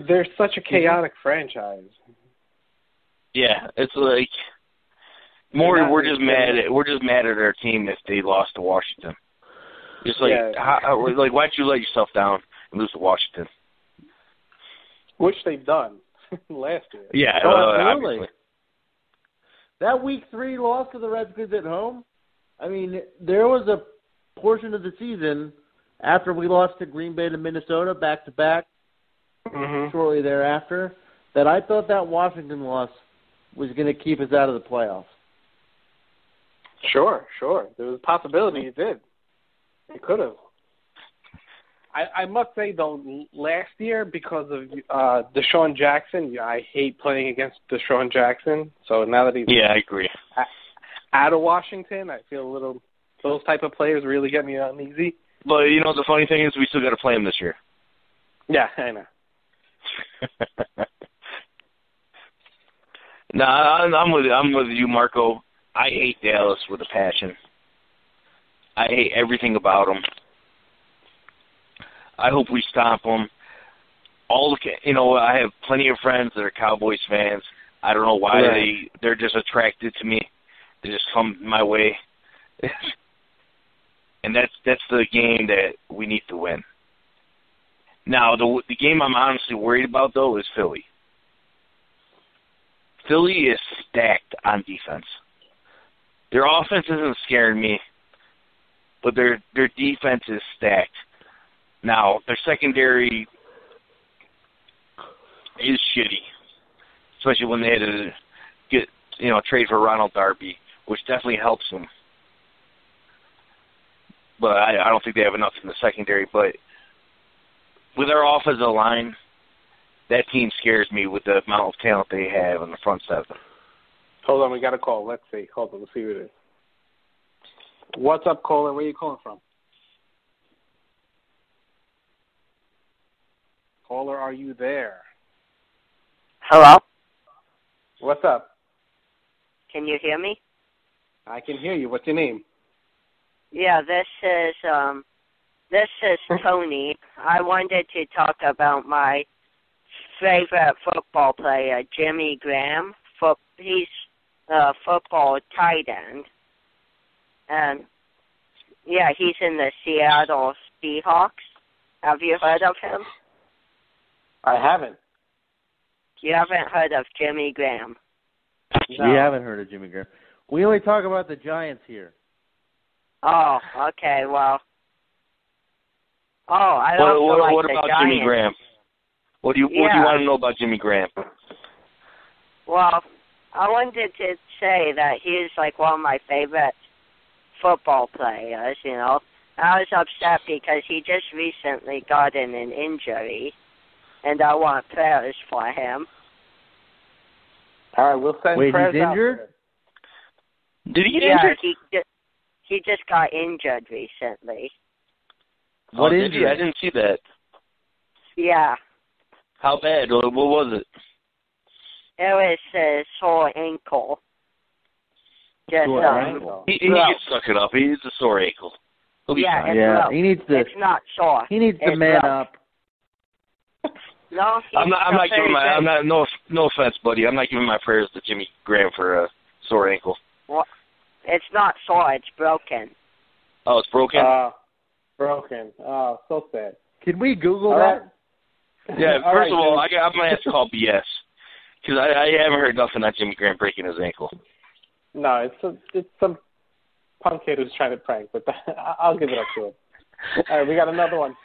They're such a chaotic franchise. Yeah, it's like we're just mad at our team if they lost to Washington. It's like, why'd you let yourself down and lose to Washington? Which they've done last year. Yeah, absolutely. Obviously. That Week 3 loss to the Redskins at home, I mean, there was a portion of the season after we lost to Green Bay to Minnesota back-to-back, shortly thereafter, that I thought that Washington loss was going to keep us out of the playoffs. Sure. There was a possibility it did. It could have. I must say, though, last year, because of Deshaun Jackson, I hate playing against Deshaun Jackson. So now that he's I agree. Out of Washington, I feel a little – those type of players really get me uneasy. But, you know, the funny thing is we still got to play him this year. Yeah, I know. No, I'm with you, Marco. I hate Dallas with a passion. I hate everything about them. I hope we stop them. I have plenty of friends that are Cowboys fans. I don't know why they're just attracted to me. They just come my way, and that's the game that we need to win. Now, the game I'm honestly worried about though is Philly. Philly is stacked on defense. Their offense isn't scaring me, but their defense is stacked. Now, their secondary is shitty, especially when they had to trade for Ronald Darby, which definitely helps them. But I don't think they have enough in the secondary. But with our offensive line, that team scares me with the amount of talent they have in the front seven. Hold on, we got a call. Let's see. Hold on, let's see who it is. What's up, caller? Where are you calling from? Caller, are you there? Hello? What's up? Can you hear me? I can hear you. What's your name? Yeah, this is Tony. I wanted to talk about my favorite football player, Jimmy Graham. He's a football tight end. And, yeah, he's in the Seattle Seahawks. Have you heard of him? I haven't. You haven't heard of Jimmy Graham? No. We haven't heard of Jimmy Graham. We only talk about the Giants here. Oh, okay, well. Oh, I don't like what the about Giants. Jimmy Graham? What do you want to know about Jimmy Graham? Well, I wanted to say that he's like one of my favorite football players, you know. I was upset because he just recently got in an injury. and I want prayers for him. All right, we'll send Wait, prayers he's out injured? to him. Did he get Yeah, injured? he just got injured recently. What did he? I injury? didn't see that. Yeah, How bad? What was it? it was a sore ankle. Just Sore ankle. He can suck it up. He's a sore ankle. He'll be Yeah, fine. it's Yeah, rough. he needs to. It's not sore. He needs to It's man rough. up. No, I'm not giving my. I'm not. No offense, buddy. I'm not giving my prayers to Jimmy Graham for a sore ankle. Well, it's not sore. It's broken. Oh, it's broken. Broken. Oh, so sad. Can we Google All right. that? Yeah. All First right, of all, dude. I'm gonna have to call BS because I haven't heard nothing on Jimmy Graham breaking his ankle. No, it's some punk kid who's trying to prank, but I'll give it up to him. All right, we got another one.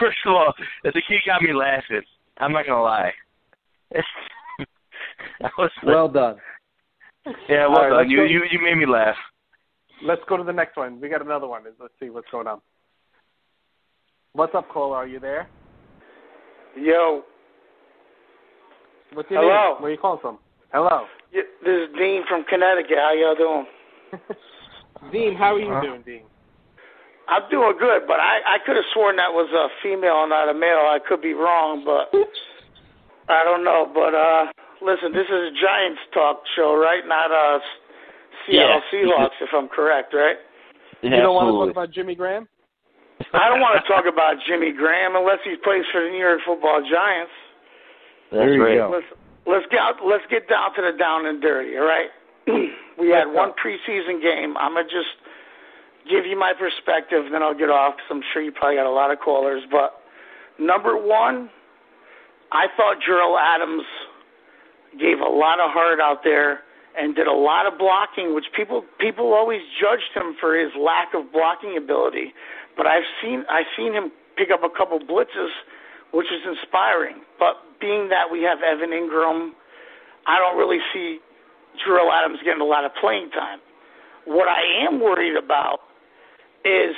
First of all, the kid got me laughing. I'm not gonna lie. I was Well done. yeah, well All right, done. You made me laugh. Let's go to the next one. We got another one. Let's see what's going on. What's up, Cole? Are you there? Yo, What's your Hello. name? Where are you calling from? Hello. this is Dean from Connecticut. How y'all doing? Dean, how are you doing, Dean? I'm doing good, but I could have sworn that was a female and not a male. I could be wrong, but I don't know. But listen, this is a Giants talk show, right? Not Seattle Seahawks, if I'm correct, right? You don't want to talk about Jimmy Graham? I don't want to talk about Jimmy Graham unless he plays for the New York Football Giants. That's There you right. go. Let's get down to the down and dirty, all right? We had one preseason game. I'm going to just give you my perspective, then I'll get off because I'm sure you probably got a lot of callers. But number one, I thought Gerald Adams gave a lot of heart out there and did a lot of blocking, which people always judged him for his lack of blocking ability. But I've seen him pick up a couple blitzes, which is inspiring. But being that we have Evan Ingram, I don't really see Gerald Adams getting a lot of playing time. What I am worried about is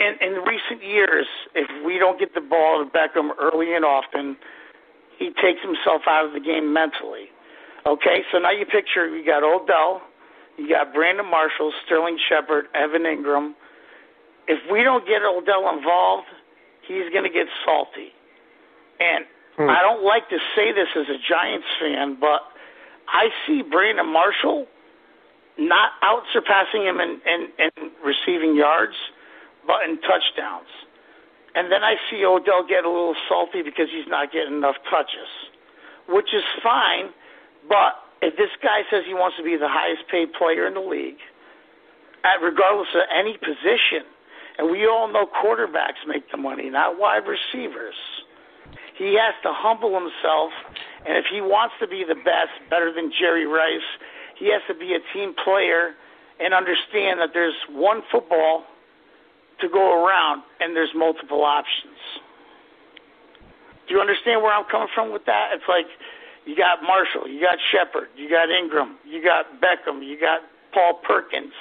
in recent years, if we don't get the ball to Beckham early and often, he takes himself out of the game mentally. Okay, so now you picture you got Odell, you got Brandon Marshall, Sterling Shepard, Evan Ingram. If we don't get Odell involved, he's going to get salty. And I don't like to say this as a Giants fan, but I see Brandon Marshall not out surpassing him in receiving yards, but in touchdowns. And then I see Odell get a little salty because he's not getting enough touches, which is fine. But if this guy says he wants to be the highest paid player in the league, regardless of any position, and we all know quarterbacks make the money, not wide receivers, he has to humble himself. And if he wants to be the best, better than Jerry Rice, he has to be a team player and understand that there's one football to go around and there's multiple options. Do you understand where I'm coming from with that? It's like you got Marshall, you got Shepard, you got Ingram, you got Beckham, you got Paul Perkins.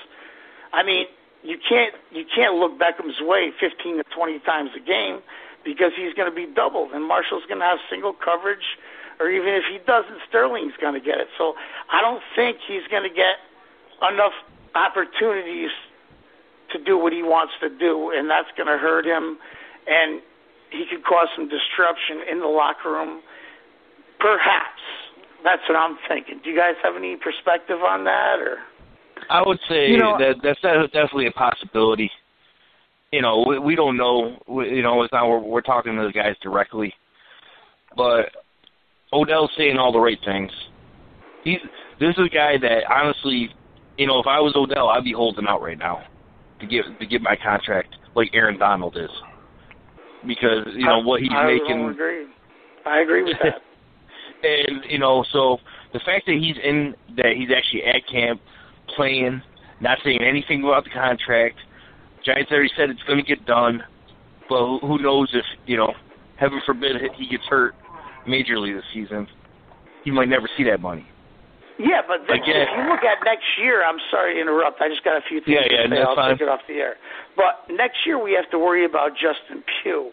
I mean, you can't look Beckham's way 15 to 20 times a game because he's going to be doubled, and Marshall's going to have single coverage, or even if he doesn't, Sterling's going to get it. So I don't think he's going to get enough opportunities to do what he wants to do, and that's going to hurt him, and he could cause some disruption in the locker room. Perhaps. That's what I'm thinking. Do you guys have any perspective on that? Or I would say that's definitely a possibility. We don't know. It's not we're talking to the guys directly, but Odell's saying all the right things. This is a guy that honestly, if I was Odell, I'd be holding out right now to get my contract like Aaron Donald is, because what he's making. I agree with that. And so the fact that he's actually at camp playing, not saying anything about the contract. Giants already said it's going to get done, but who knows if, heaven forbid he gets hurt majorly this season. He might never see that money. Yeah, but if you look at next year, I'm sorry to interrupt. I just got a few things to say. I'll take it off the air. But next year we have to worry about Justin Pugh.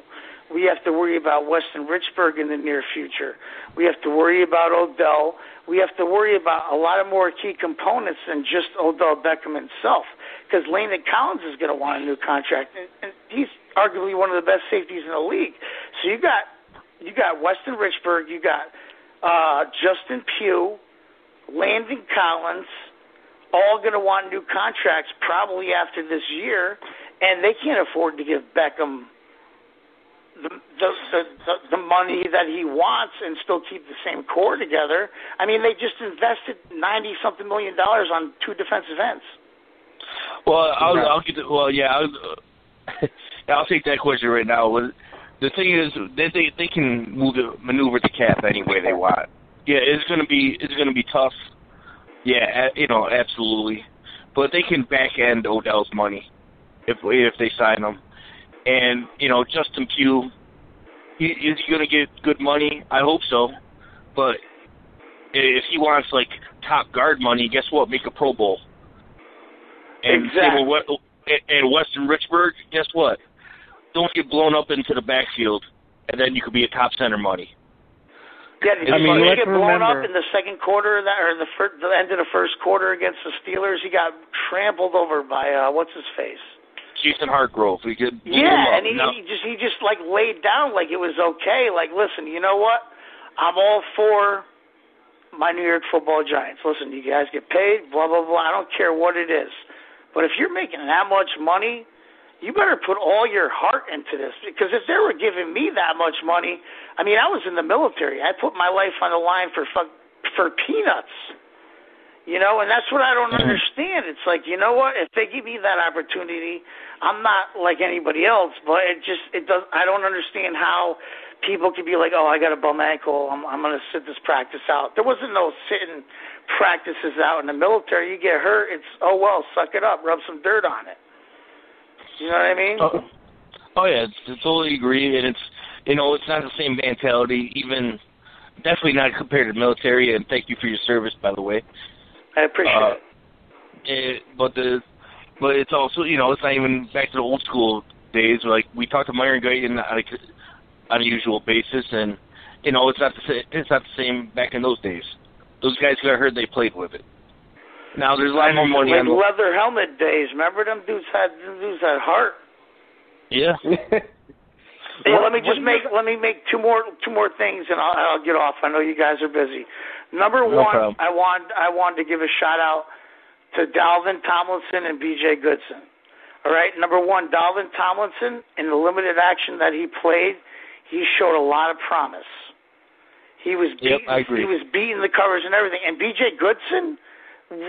We have to worry about Weston Richburg in the near future. We have to worry about Odell. We have to worry about a lot of more key components than just Odell Beckham himself, because Landon Collins is going to want a new contract, and he's arguably one of the best safeties in the league. So you got Weston Richburg, you got Justin Pugh, Landon Collins, all going to want new contracts probably after this year, and they can't afford to give Beckham the money that he wants and still keep the same core together. I mean, they just invested $90-something million on 2 defensive ends. Well, I'll take that question right now. The thing is, they can maneuver the cap any way they want. Yeah, it's gonna be tough. Yeah, absolutely. But they can back end Odell's money if they sign him. And, Justin Pugh, is he going to get good money? I hope so. But if he wants, top guard money, guess what? Make a Pro Bowl. And exactly. And Weston Richburg, guess what? Don't get blown up into the backfield, and then you could be a top center money. Yeah, did you get blown up in the second quarter of that, or the end of the first quarter against the Steelers? He got trampled over by what's his face? Jason Hartgrove. And he just laid down like it was okay. Like, listen, you know what? I'm all for my New York Football Giants. Listen, you guys get paid, blah blah blah. I don't care what it is, but if you're making that much money, you better put all your heart into this, because if they were giving me that much money, I mean, I was in the military. I put my life on the line for peanuts. And that's what I don't understand. It's like, you know what? If they give me that opportunity, I'm not like anybody else, but I don't understand how people can be like, oh, I got a bum ankle, I'm going to sit this practice out. There wasn't no sitting practices out in the military. You get hurt, it's, oh, well, suck it up, rub some dirt on it. You know what I mean? Oh yeah, I totally agree, and it's not the same mentality, even definitely not compared to the military. And thank you for your service, by the way. I appreciate it. But it's also it's not even back to the old school days. Like, we talked to Myron Guyton on a usual basis, and it's not the same back in those days. Those guys got hurt, they played with it. Now there's a lot more money on leather helmet days. Remember them dudes had heart. Yeah. Hey, let me make two more things, and I'll get off. I know you guys are busy. Number one, I wanted to give a shout out to Dalvin Tomlinson and B.J. Goodson. All right, number one, Dalvin Tomlinson, in the limited action that he played, he showed a lot of promise. He was beating the covers and everything, and B.J. Goodson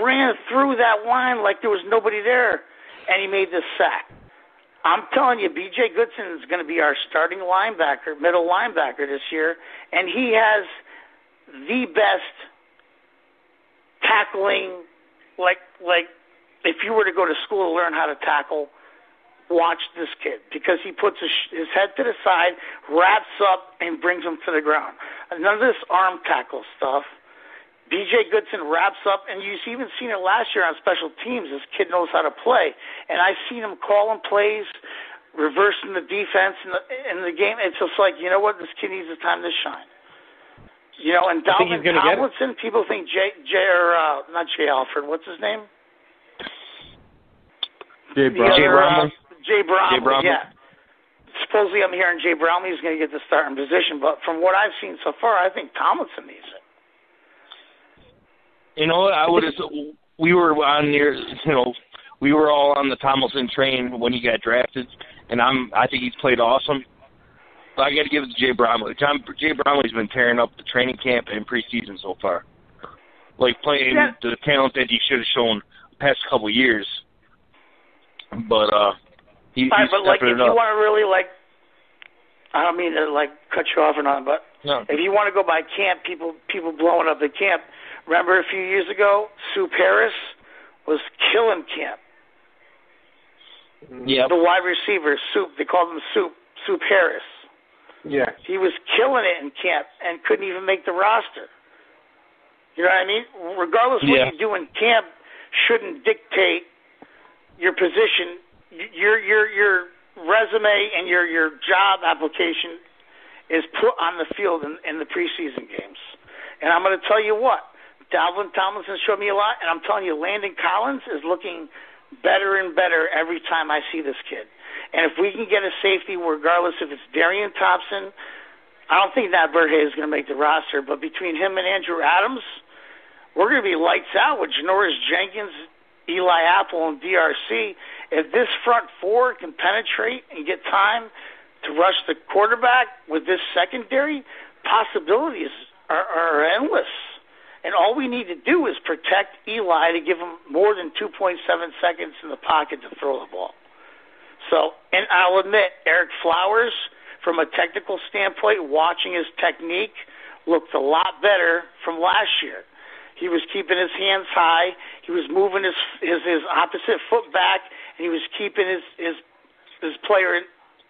ran through that line like there was nobody there, and he made the sack. I'm telling you, B.J. Goodson is going to be our starting linebacker, middle linebacker this year, and he has the best tackling. Like if you were to go to school to learn how to tackle, watch this kid, because he puts his head to the side, wraps up, and brings him to the ground. None of this arm tackle stuff. B.J. Goodson wraps up, and you've even seen it last year on special teams. This kid knows how to play. And I've seen him calling plays, reversing the defense in the game. It's just like, you know what, this kid needs the time to shine. And Dalvin Tomlinson, people think not Jay Alfred, what's his name? Jay Bromley. Jay Bromley, yeah. Supposedly I'm hearing Jay Bromley is going to get the starting position, but from what I've seen so far, I think Tomlinson needs it. We were we were all on the Tomlinson train when he got drafted, and I think he's played awesome. But I got to give it to Jay Bromley. Jay Bromley's been tearing up the training camp and preseason so far, playing the talent that he should have shown the past couple of years. But he's stepping it up. If you want to really I don't mean to cut you off or nothing, but if you want to go by camp, people blowing up the camp. Remember a few years ago, Soup Harris was killing camp. Yeah. The wide receiver, Soup, they called him Soup Harris. Yeah. He was killing it in camp and couldn't even make the roster. You know what I mean? Regardless of what you do in camp shouldn't dictate your position. Your resume and your job application is put on the field in the preseason games. And I'm going to tell you what, Dalvin Tomlinson showed me a lot, and I'm telling you, Landon Collins is looking better and better every time I see this kid. And if we can get a safety, regardless if it's Darian Thompson, I don't think that Burhead is going to make the roster, but between him and Andrew Adams, we're going to be lights out with Janoris Jenkins, Eli Apple, and DRC. If this front four can penetrate and get time to rush the quarterback with this secondary, possibilities are endless. And all we need to do is protect Eli to give him more than 2.7 seconds in the pocket to throw the ball. So, and I'll admit, Eric Flowers, from a technical standpoint, watching his technique, looked a lot better from last year. He was keeping his hands high. He was moving his opposite foot back, and he was keeping his player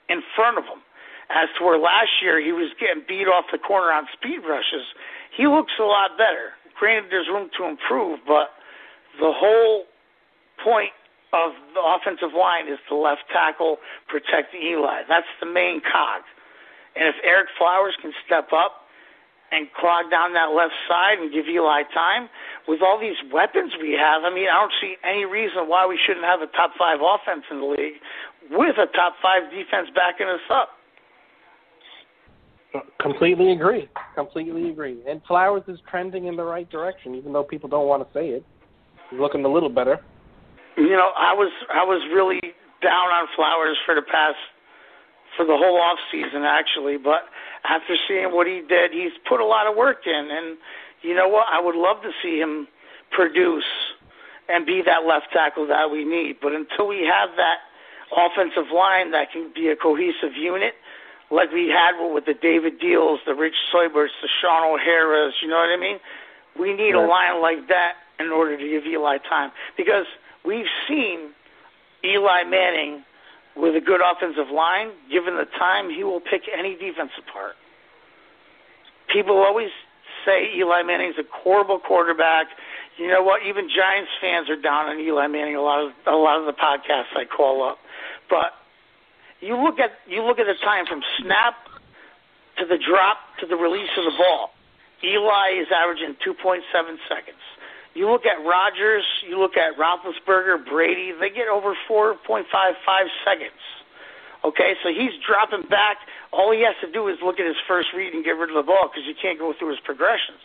in front of him. As to where last year he was getting beat off the corner on speed rushes, he looks a lot better. Granted, there's room to improve, but the whole point of the offensive line is the left tackle protect Eli. That's the main cog. And if Eric Flowers can step up and clog down that left side and give Eli time, with all these weapons we have, I mean, I don't see any reason why we shouldn't have a top 5 offense in the league with a top 5 defense backing us up. Completely agree. And Flowers is trending in the right direction, even though people don't want to say it. He's looking a little better. You know, I was really down on Flowers for the whole off season actually, but after seeing what he did, he's put a lot of work in, and you know what? I would love to see him produce and be that left tackle that we need. But until we have that offensive line that can be a cohesive unit, like we had with the David Deals, the Rich Soiberts, the Sean O'Hara's, you know what I mean? We need a line like that in order to give Eli time. Because we've seen Eli Manning with a good offensive line, given the time, he will pick any defense apart. People always say Eli Manning's a horrible quarterback. You know what? Even Giants fans are down on Eli Manning. A lot of the podcasts I call up, but you look at the time from snap to the drop to the release of the ball. Eli is averaging 2.7 seconds. You look at Rodgers, you look at Roethlisberger, Brady, they get over 4.55 seconds. Okay, so he's dropping back. All he has to do is look at his first read and get rid of the ball because you can't go through his progressions.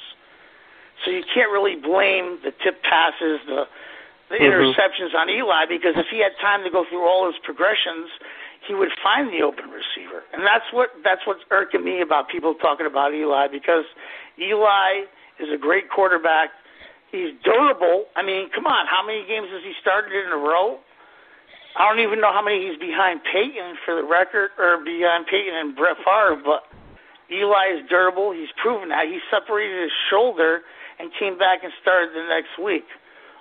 So you can't really blame the tip passes, the interceptions on Eli, because if he had time to go through all his progressions, he would find the open receiver. And that's what's irking me about people talking about Eli, because Eli is a great quarterback. He's durable. I mean, come on, how many games has he started in a row? I don't even know how many he's behind Peyton for the record, or behind Peyton and Brett Favre, but Eli is durable. He's proven that. He separated his shoulder and came back and started the next week.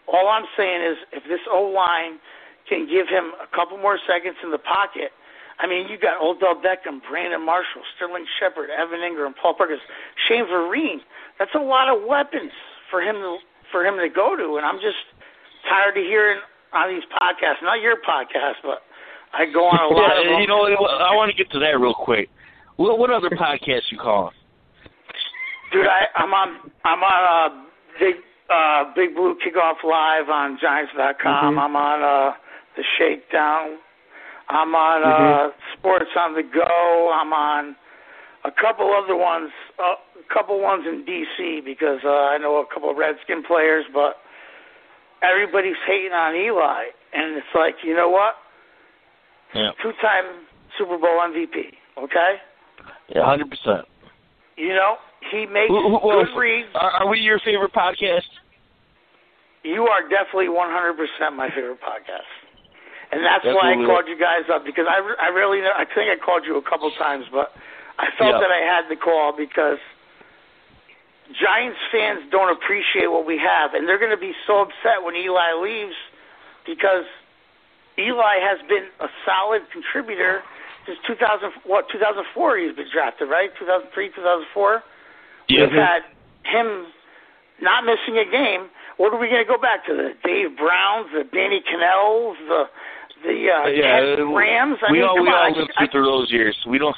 All I'm saying is if this O-line can give him a couple more seconds in the pocket, I mean, you got Odell Beckham, Brandon Marshall, Sterling Shepard, Evan Ingram, Paul Perkins, Shane Vereen. That's a lot of weapons for him to go to, and I'm just tired of hearing on these podcasts, not your podcast, but I go on a lot of them. You know, I want to get to that real quick. What other podcasts you calling? Dude, I'm on Big Blue Kickoff Live on Giants.com. I'm on The Shakedown. I'm on Sports on the Go. I'm on a couple other ones, in D.C. because I know a couple of Redskin players, but everybody's hating on Eli. And it's like, you know what? Yeah. 2-time Super Bowl MVP, okay? Yeah, 100%. You know, he makes good reads. Are we your favorite podcast? You are definitely 100% my favorite podcast. And that's why I called you guys up, because I think I called you a couple times, but I felt that I had to call because Giants fans don't appreciate what we have, and they're going to be so upset when Eli leaves because Eli has been a solid contributor since 2004 he's been drafted, right? 2003, 2004? Yeah. We've had him not missing a game. What are we going to go back to? The Dave Browns, the Danny Cannells, The Rams. We all lived through those years. We don't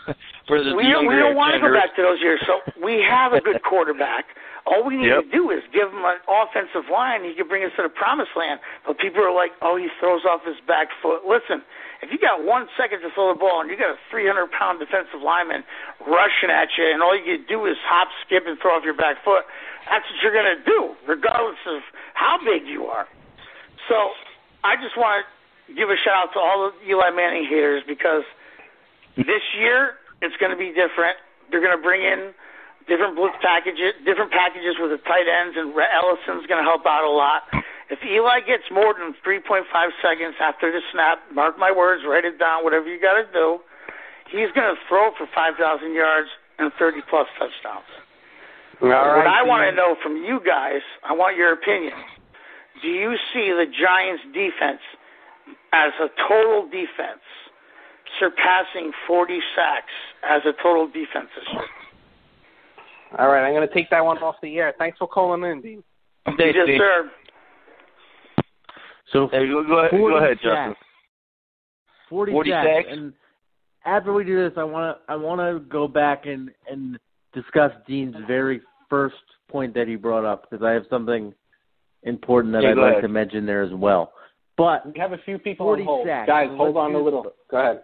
for the we don't want to go back to those years. So we have a good quarterback. All we need to do is give him an offensive line. He can bring us to the promised land. But people are like, oh, he throws off his back foot. Listen, if you got 1 second to throw the ball and you got a 300-pound defensive lineman rushing at you, and all you can do is hop, skip, and throw off your back foot, that's what you're going to do, regardless of how big you are. So I just want to give a shout out to all the Eli Manning haters because this year it's going to be different. They're going to bring in different packages with the tight ends, and Ellison's going to help out a lot. If Eli gets more than 3.5 seconds after the snap, mark my words, write it down, whatever you got to do, he's going to throw for 5,000 yards and 30-plus touchdowns. What I want to know from you guys, I want your opinion. Do you see the Giants' defense as a total defense surpassing 40 sacks as a total defense this year? All right, I'm going to take that one off the air. Thanks for calling in, Dean. Yes, sir. So go ahead, Justin. 40 sacks. And after we do this, I want to go back and discuss Dean's very first point that he brought up because I have something important that I'd like to mention there as well. But we have a few people 40 on hold. sacks. Guys, hold on a little. Go ahead.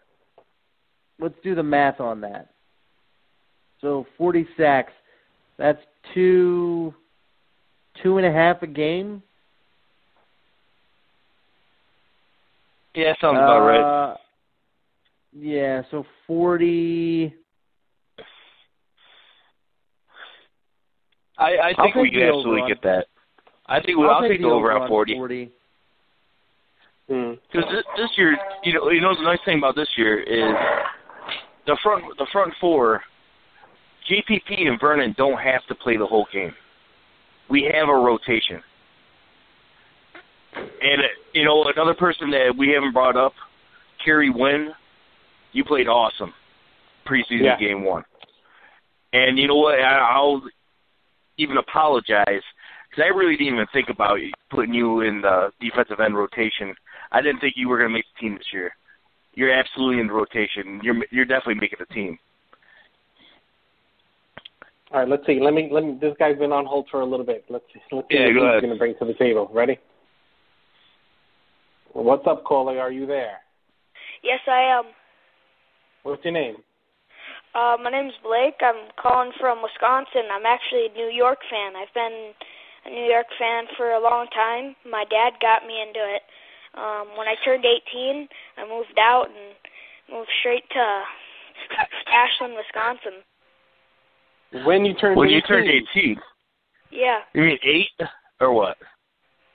Let's do the math on that. So 40 sacks, that's 2.5 a game. Yeah, sounds about right. Yeah, so 40. I think we can absolutely get that. I think I'll take the over on 40. Because this year, you know, the nice thing about this year is the front four. JPP and Vernon don't have to play the whole game. We have a rotation. And, another person that we haven't brought up, Kerry Wynn, you played awesome preseason game 1. And you know what? I'll even apologize because I really didn't even think about putting you in the defensive end rotation. I didn't think you were going to make the team this year. You're absolutely in the rotation. You're definitely making the team. All right, let's see. Let me. This guy's been on hold for a little bit. Let's see what he's going to bring to the table. Ready? What's up, caller? Are you there? Yes, I am. What's your name? My name's Blake. I'm calling from Wisconsin. I'm actually a New York fan. I've been a New York fan for a long time. My dad got me into it. When I turned 18, I moved out and moved straight to Ashland, Wisconsin. When you turned 18? Yeah. You mean 8 or what?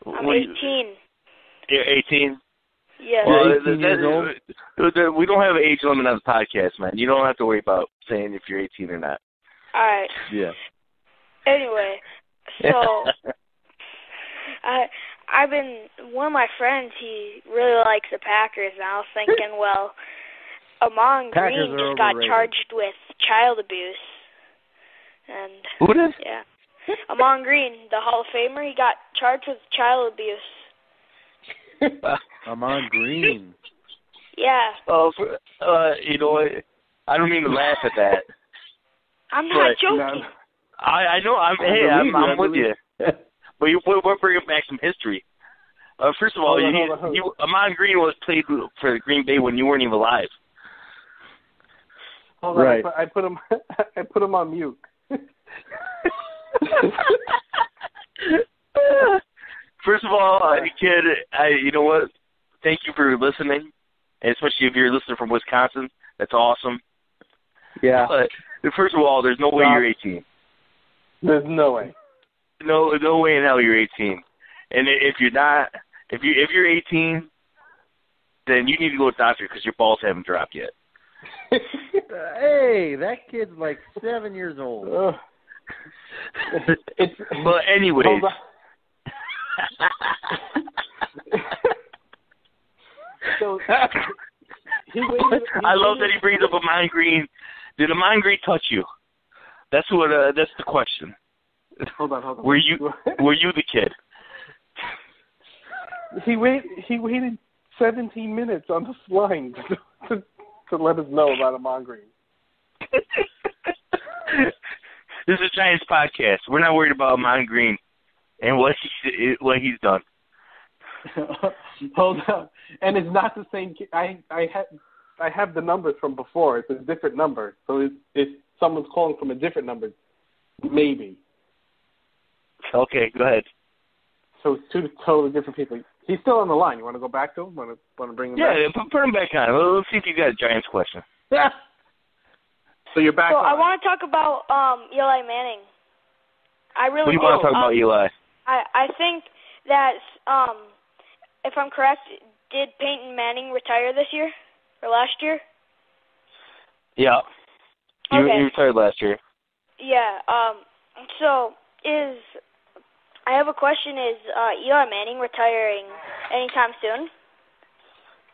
I'm 18. You're 18? Yeah. Well, 18 years old? We don't have an age limit on the podcast, man. You don't have to worry about saying if you're 18 or not. All right. Yeah. Anyway, so I've been one of my friends. He really likes the Packers, and I was thinking, well, Amon Green just got charged with child abuse. And who did? Yeah, Amon Green, the Hall of Famer, he got charged with child abuse. Amon Green. Yeah. Oh, you know what? I don't mean to laugh at that. I'm not joking. I know. I'm with you. But we're bringing back some history. First of all, Amon Green was played for Green Bay when you weren't even alive. Hold on, right. I put him on mute. First of all, kid, you know what? Thank you for listening, and especially if you're listening from Wisconsin. That's awesome. Yeah. But first of all, there's no way you're 18. There's no way. No way in hell you're 18. And if you're not, if you're 18, then you need to go to the doctor because your balls haven't dropped yet. Hey, that kid's like 7 years old. But anyways. So, I love that he brings up Amon Green. Did Amon Green touch you? That's what. That's the question. Hold on. Were you the kid? He waited 17 minutes on this line to let us know about Ahman Green. This is a Giants podcast. We're not worried about Ahman Green and what he's done. Hold on. And it's not the same. I have the numbers from before. It's a different number. So if someone's calling from a different number, maybe. Okay, go ahead. So it's two totally different people. He's still on the line. You want to go back to him? Want to bring him back? Yeah, put him back on. Let's see if you got a Giants question. Yeah. So you're back on. I want to talk about Eli Manning. I really What do you want to talk about Eli? I think that, if I'm correct, did Peyton Manning retire this year or last year? Yeah. He retired last year. Yeah. So I have a question. Is Eli Manning retiring anytime soon?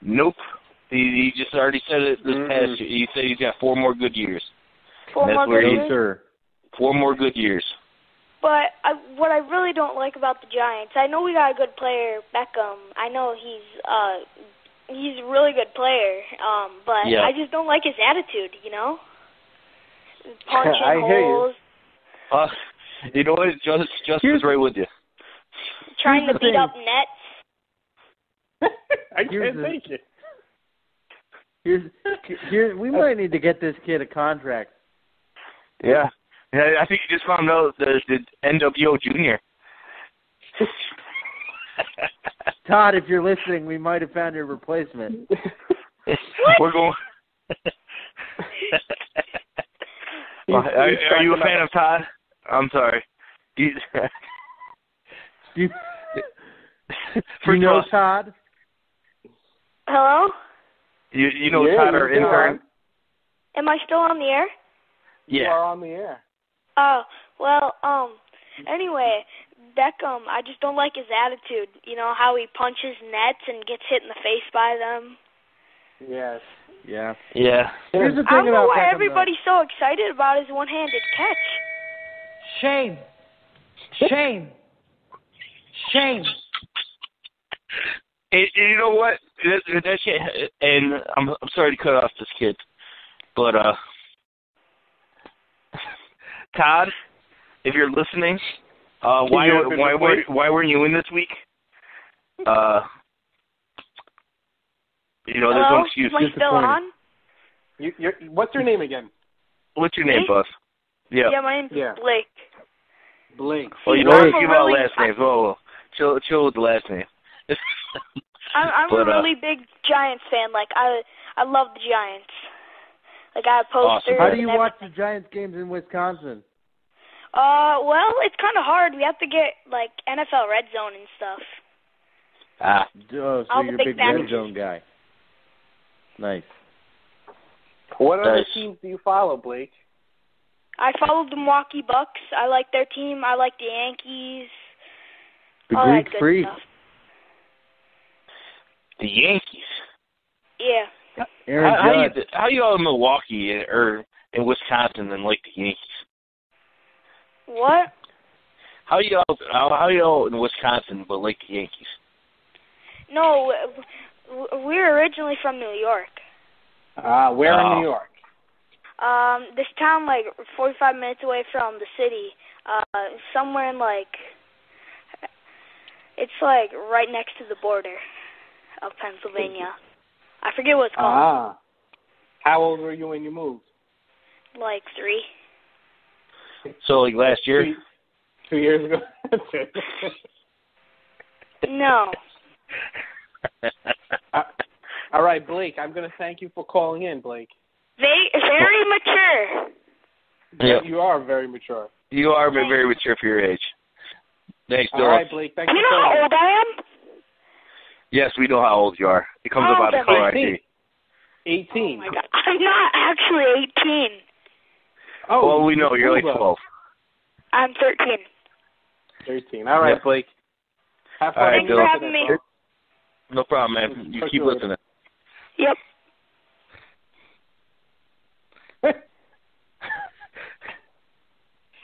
Nope. He just already said it this past year. He said he's got 4 more good years. 4 more good years? Sir. 4 more good years. But what I really don't like about the Giants, I know we got a good player, Beckham. I know he's a really good player, but yeah. I just don't like his attitude, Punching I holes. Hear you. You know what? Justin's right with you. Trying to beat up nets. I can't take it. Here's we might need to get this kid a contract. Yeah. I think you just found out the NWO Junior. Todd, if you're listening, we might have found your replacement. We're going. Are you a fan of Todd? I'm sorry. Do you know Todd? Hello? You know Todd, our intern? Am I still on the air? Yeah. You are on the air. Oh, well, anyway, Beckham, I just don't like his attitude. How he punches nets and gets hit in the face by them. Yes. Yeah. Yeah. Here's the thing I don't know about why Beckham, everybody's so excited about his one-handed catch. Shame. Shame. Shame. And you know what? That shit, and I'm sorry to cut off this kid, but Todd, if you're listening, why weren't you in this week? There's no excuse. Am I still on? What's your name again? What's your name, boss? Yeah. Yeah, my name's Blake. Blake. Oh, you don't give out last names. Whoa. Chill with the last name. I'm a really big Giants fan. Like, I love the Giants. Like, I have posters. Awesome. How do you watch the Giants games in Wisconsin? Well, it's kind of hard. We have to get, like, NFL Red Zone and stuff. So you're a big Red Zone guy. Nice. What other teams do you follow, Blake? I follow the Milwaukee Bucks. I like their team. I like the Yankees. The all Greek that good Freak. stuff. The Yankees. Yeah. How you all in Milwaukee or in Wisconsin and like the Yankees? What? How you all in Wisconsin but like the Yankees? No, we're originally from New York. Where in New York? This town, like 45 minutes away from the city. Somewhere in it's like right next to the border of Pennsylvania. I forget what it's called. How old were you when you moved? Like 3. So like last year? 2 years ago? No. All right, Blake, I'm going to thank you for calling in, Blake. Very mature. Yeah. You are very mature. You are very mature for your age. Thanks, Bill. All right, Blake, thank you. You know how old I am? Yes, we know how old you are. It comes up on the caller ID. 18. Oh my God. I'm not actually 18. Oh, well, we know. You're like 12. I'm 13. 13. All right, Blake. Have fun. Thanks for having me. No problem, man. You keep listening. Yep.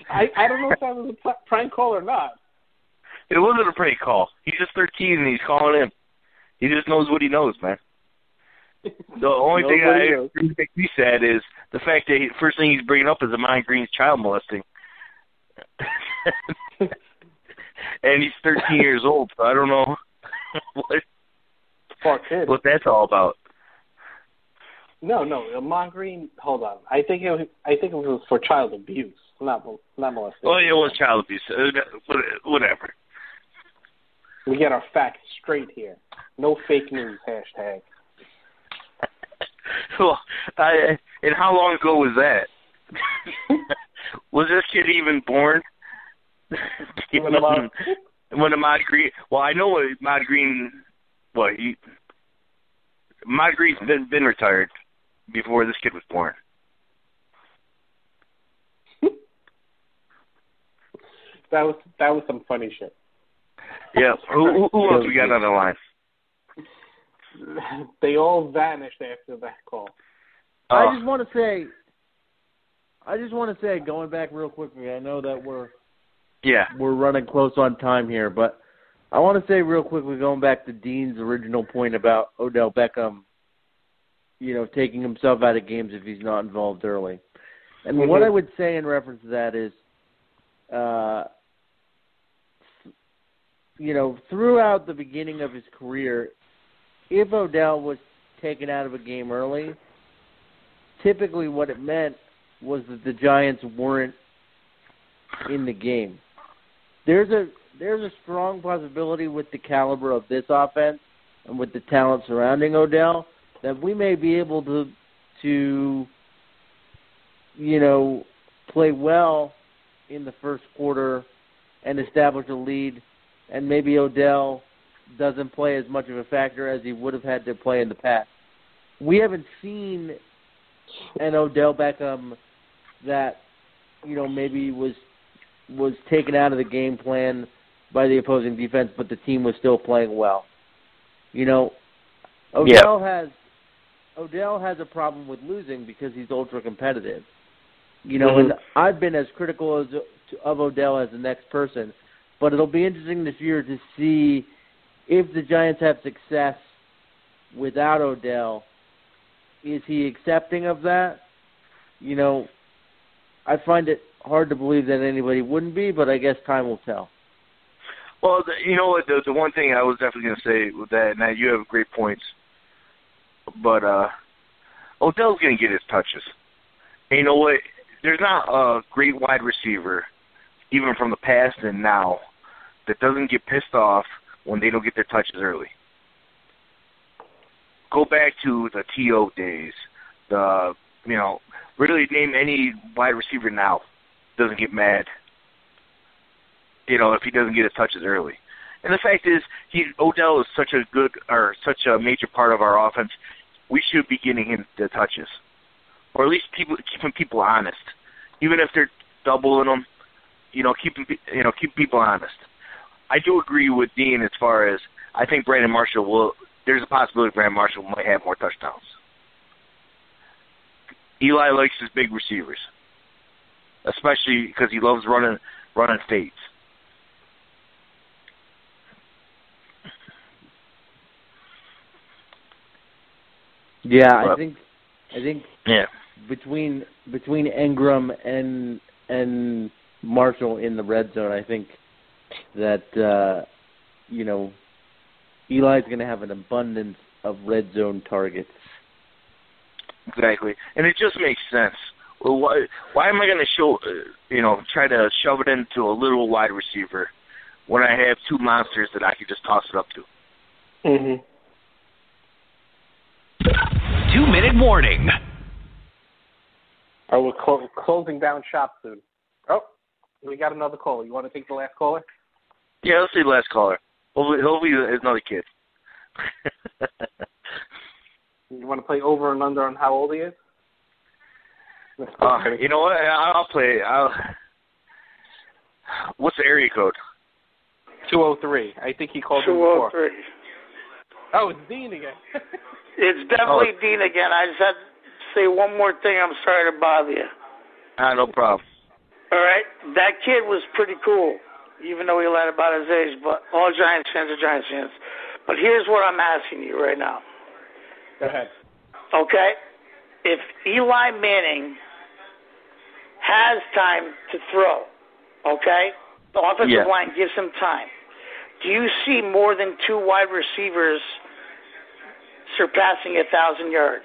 I don't know if that was a prank call or not. It wasn't a prank call. He's just 13 and he's calling in. He just knows what he knows, man. The only thing makes me sad is the fact that first thing he's bringing up is Ahman Green's child molesting. And he's 13 years old, so I don't know what that's all about. No, Ahman Green. Hold on. I think it was for child abuse, not molestation. Well, it was child abuse. Whatever. We get our facts straight here. No fake news hashtag. Well, and how long ago was that? Was this kid even born? When Ahman Green? Well, I know Ahman Green. Ahman Green's been retired before this kid was born. That was some funny shit. Yeah. Who else we got on the line? They all vanished after that call. I just want to say, going back real quickly, I know that we're running close on time here, but I want to say real quickly, going back to Dean's original point about Odell Beckham, taking himself out of games if he's not involved early. And what I would say in reference to that is, throughout the beginning of his career, if Odell was taken out of a game early, typically what it meant was that the Giants weren't in the game. There's a strong possibility with the caliber of this offense and with the talent surrounding Odell that we may be able to play well in the first quarter and establish a lead, and maybe Odell doesn't play as much of a factor as he would have had to play in the past. We haven't seen an Odell Beckham that, maybe was taken out of the game plan by the opposing defense, but the team was still playing well. Odell has a problem with losing because he's ultra competitive. And I've been as critical of Odell as the next person, but it'll be interesting this year to see if the Giants have success without Odell. Is he accepting of that? I find it hard to believe that anybody wouldn't be, but I guess time will tell. Well, the one thing I was definitely going to say with that, now you have great points, but Odell's going to get his touches. And you know what? There's not a great wide receiver, even from the past and now, that doesn't get pissed off when they don't get their touches early. Go back to the T.O. days. Really name any wide receiver now doesn't get mad, if he doesn't get his touches early. And the fact is, Odell is such a major part of our offense. We should be getting him the touches, or at least keeping people honest, even if they're doubling them. Keep people honest. I do agree with Dean as far as I think Brandon Marshall there's a possibility Brandon Marshall might have more touchdowns. Eli likes his big receivers, especially because he loves running fades. Yeah, I think between Ingram and Marshall in the red zone, I think that Eli's going to have an abundance of red zone targets. Exactly, and it just makes sense. Well, why am I going to try to shove it into a little wide receiver when I have two monsters that I could just toss it up to? Mm-hmm. 2-minute warning. We're closing down shop soon. Oh, we got another caller. You want to take the last caller? Yeah, let's see the last caller. Hopefully it's another kid. You want to play over and under on how old he is? You know what? I'll play. What's the area code? 203. I think he called 203. 203. Oh, it's Dean again. It's definitely Dean again. I just had to say one more thing. I'm sorry to bother you. No problem. All right. That kid was pretty cool, even though he lied about his age. But all Giants fans are Giants fans. But here's what I'm asking you right now. Go ahead. Okay? If Eli Manning has time to throw, okay? The offensive line gives him time. Do you see more than 2 wide receivers surpassing 1,000 yards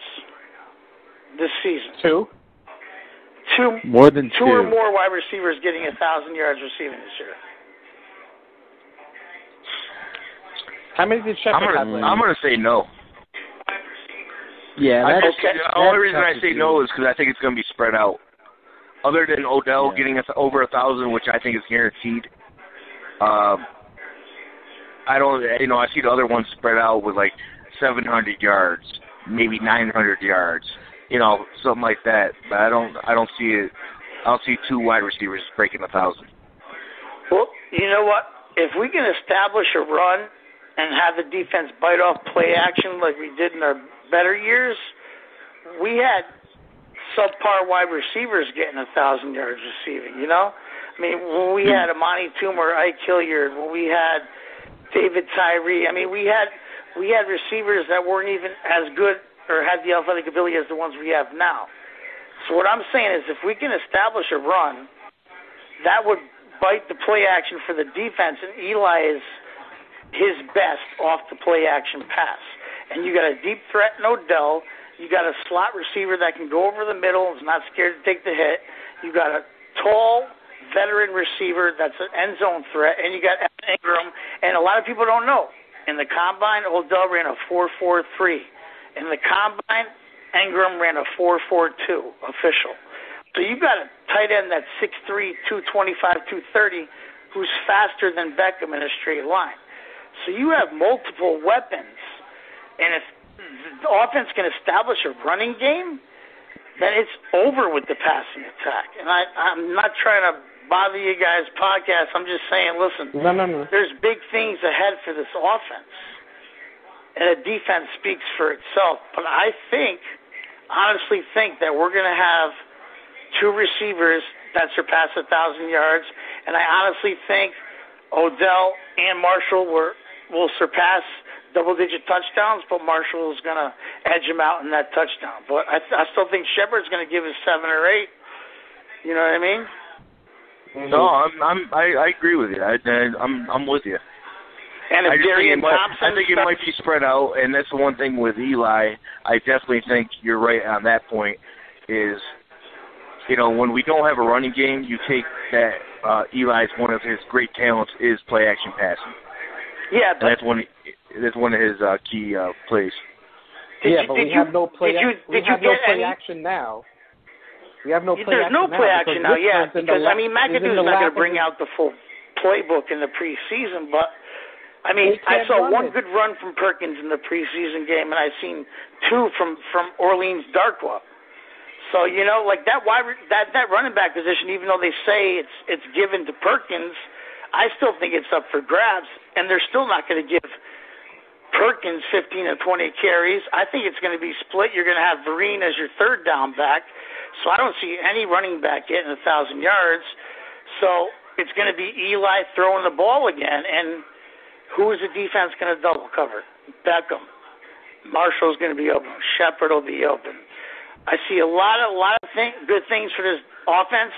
this season? 2? More than 2 or more wide receivers getting 1,000 yards receiving this year. How many did Shepard have? I'm going to say no. Yeah, the only reason I say no is because I think it's going to be spread out. Other than Odell getting us over 1,000, which I think is guaranteed. I don't, I see the other ones spread out with like 700 yards, maybe 900 yards, something like that. But I don't see it. I don't see 2 wide receivers breaking 1,000. Well, you know what? If we can establish a run and have the defense bite off play action like we did in our better years, we had subpar wide receivers getting 1,000 yards receiving, I mean, when we had Amani Toomer, Ike Hilliard, when we had David Tyree, I mean, we had receivers that weren't even as good or had the athletic ability as the ones we have now. So what I'm saying is if we can establish a run, that would bite the play action for the defense, and Eli is his best off the play action pass. And you got a deep threat in Odell. You got a slot receiver that can go over the middle, is not scared to take the hit. You got a tall veteran receiver that's an end zone threat, and you got Ingram. And a lot of people don't know. In the combine, Odell ran a 4.43. In the combine, Ingram ran a 4.42 official. So you got a tight end that's 6'3", 225, 230, who's faster than Beckham in a straight line. So you have multiple weapons. And if the offense can establish a running game, then it's over with the passing attack. And I'm not trying to bother you guys' podcast. I'm just saying, listen, No. There's big things ahead for this offense. And the defense speaks for itself. But I honestly think that we're going to have 2 receivers that surpass 1,000 yards. And I honestly think Odell and Marshall will surpass double-digit touchdowns, but Marshall is going to edge him out in that touchdown. But I still think Shepard's going to give us 7 or 8. You know what I mean? No, I agree with you. I'm with you. And if I think it might be spread out, and that's the one thing with Eli. I definitely think you're right on that point. Is when we don't have a running game, you take that Eli's one of his great talents is play action passing. Yeah, but that's one of his key plays. But we have no play action now. We have no play There's action no now. play action now, because McAdoo's not going to bring out the full playbook in the preseason, but I mean, I saw one good run from Perkins in the preseason game, and I've seen 2 from Orleans Darkwa. So like that running back position, even though they say it's given to Perkins, I still think it's up for grabs, and they're still not going to give Perkins 15 or 20 carries. I think it's going to be split. You're going to have Vereen as your third down back, so I don't see any running back getting 1,000 yards. So it's going to be Eli throwing the ball again, and who is the defense going to double cover? Beckham. Marshall's going to be open. Shepard will be open. I see a lot of good things for this offense,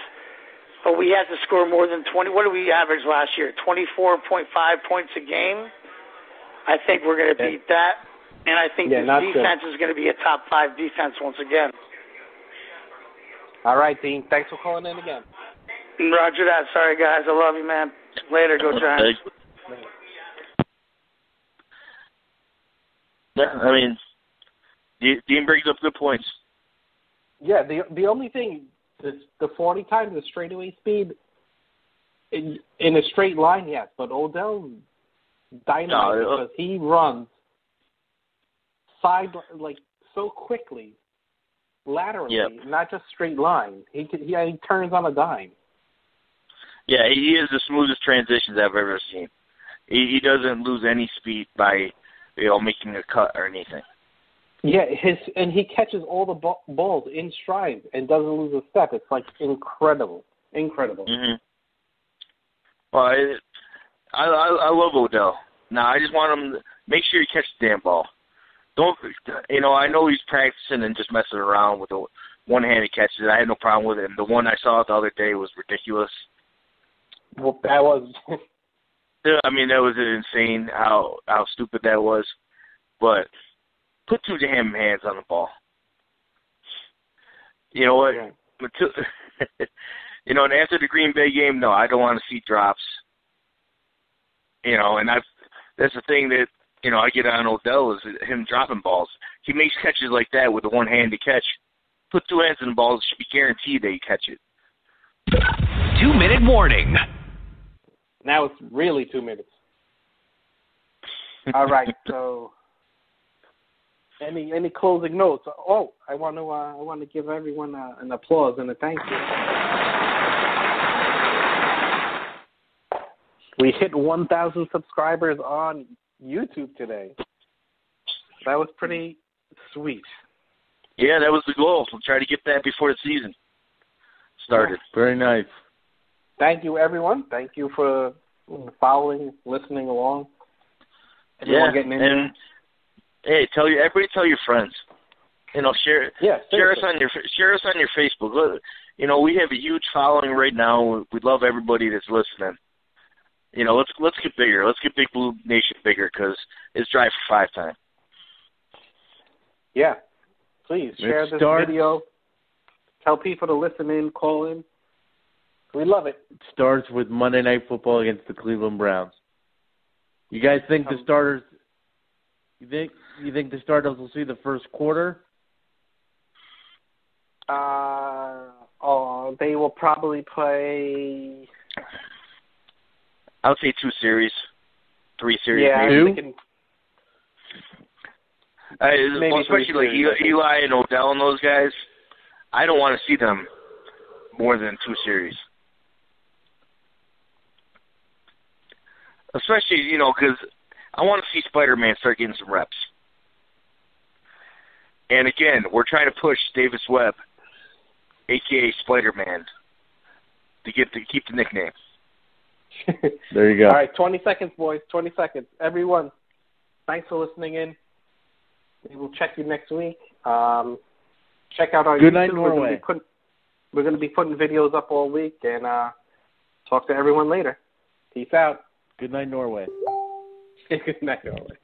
but we have to score more than 20. What did we average last year? 24.5 points a game. I think we're going to beat that, and I think this defense is going to be a top 5 defense once again. All right, Dean. Thanks for calling in again. Roger that. Sorry, guys. I love you, man. Later. Go Giants. Yeah, I mean, Dean brings up good points. Yeah, the only thing is the 40 times the straightaway speed in a straight line, yes, but Odell's dynamite because he runs so quickly, laterally, not just straight line. He turns on a dime. Yeah, he is the smoothest transitions I've ever seen. He doesn't lose any speed by making a cut or anything. Yeah, he catches all the balls in stride and doesn't lose a step. It's like incredible. Mm-hmm. Well, I love Odell. Now I just want him make sure you catch the damn ball. Don't, I know he's practicing and just messing around with the one-handed catches. I had no problem with it. And the one I saw the other day was ridiculous. Well, that was. I mean, that was insane how stupid that was. But put two damn hands on the ball. You know what? Yeah. And after the Green Bay game, no, I don't want to see drops. And that's the thing that, I get on Odell is him dropping balls. He makes catches like that with a one-handed catch. Put two hands in the ball, it should be guaranteed that you catch it. 2-minute warning. Now it's really 2 minutes. All right, so any closing notes? Oh, I want to give everyone an applause and a thank you. We hit 1,000 subscribers on YouTube today. That was pretty sweet. Yeah, that was the goal. We'll try to get that before the season started. Very nice. Thank you, everyone. Thank you for following, listening along. Everyone getting in and hey, everybody tell your friends. Share us on your Facebook. We have a huge following right now. We love everybody that's listening. Let's get bigger. Let's get Big Blue Nation bigger because it's Drive for 5 time. Yeah. Please share this video. Tell people to listen in, call in. We love it. It starts with Monday Night Football against the Cleveland Browns. You guys think the starters? You think the starters will see the first quarter? They will probably play. I would say 2 series, 3 series. Yeah, maybe. Especially like Eli and Odell and those guys. I don't want to see them more than 2 series. Especially, because I want to see Spider-Man start getting some reps. And again, we're trying to push Davis Webb, a.k.a. Spider-Man, to keep the nickname. There you go. All right, 20 seconds, boys. 20 seconds. Everyone, thanks for listening in. We will check you next week. Check out our Good YouTube. night, Norway. We're going to be putting videos up all week, and talk to everyone later. Peace out. Good night, Norway. Good night, Norway.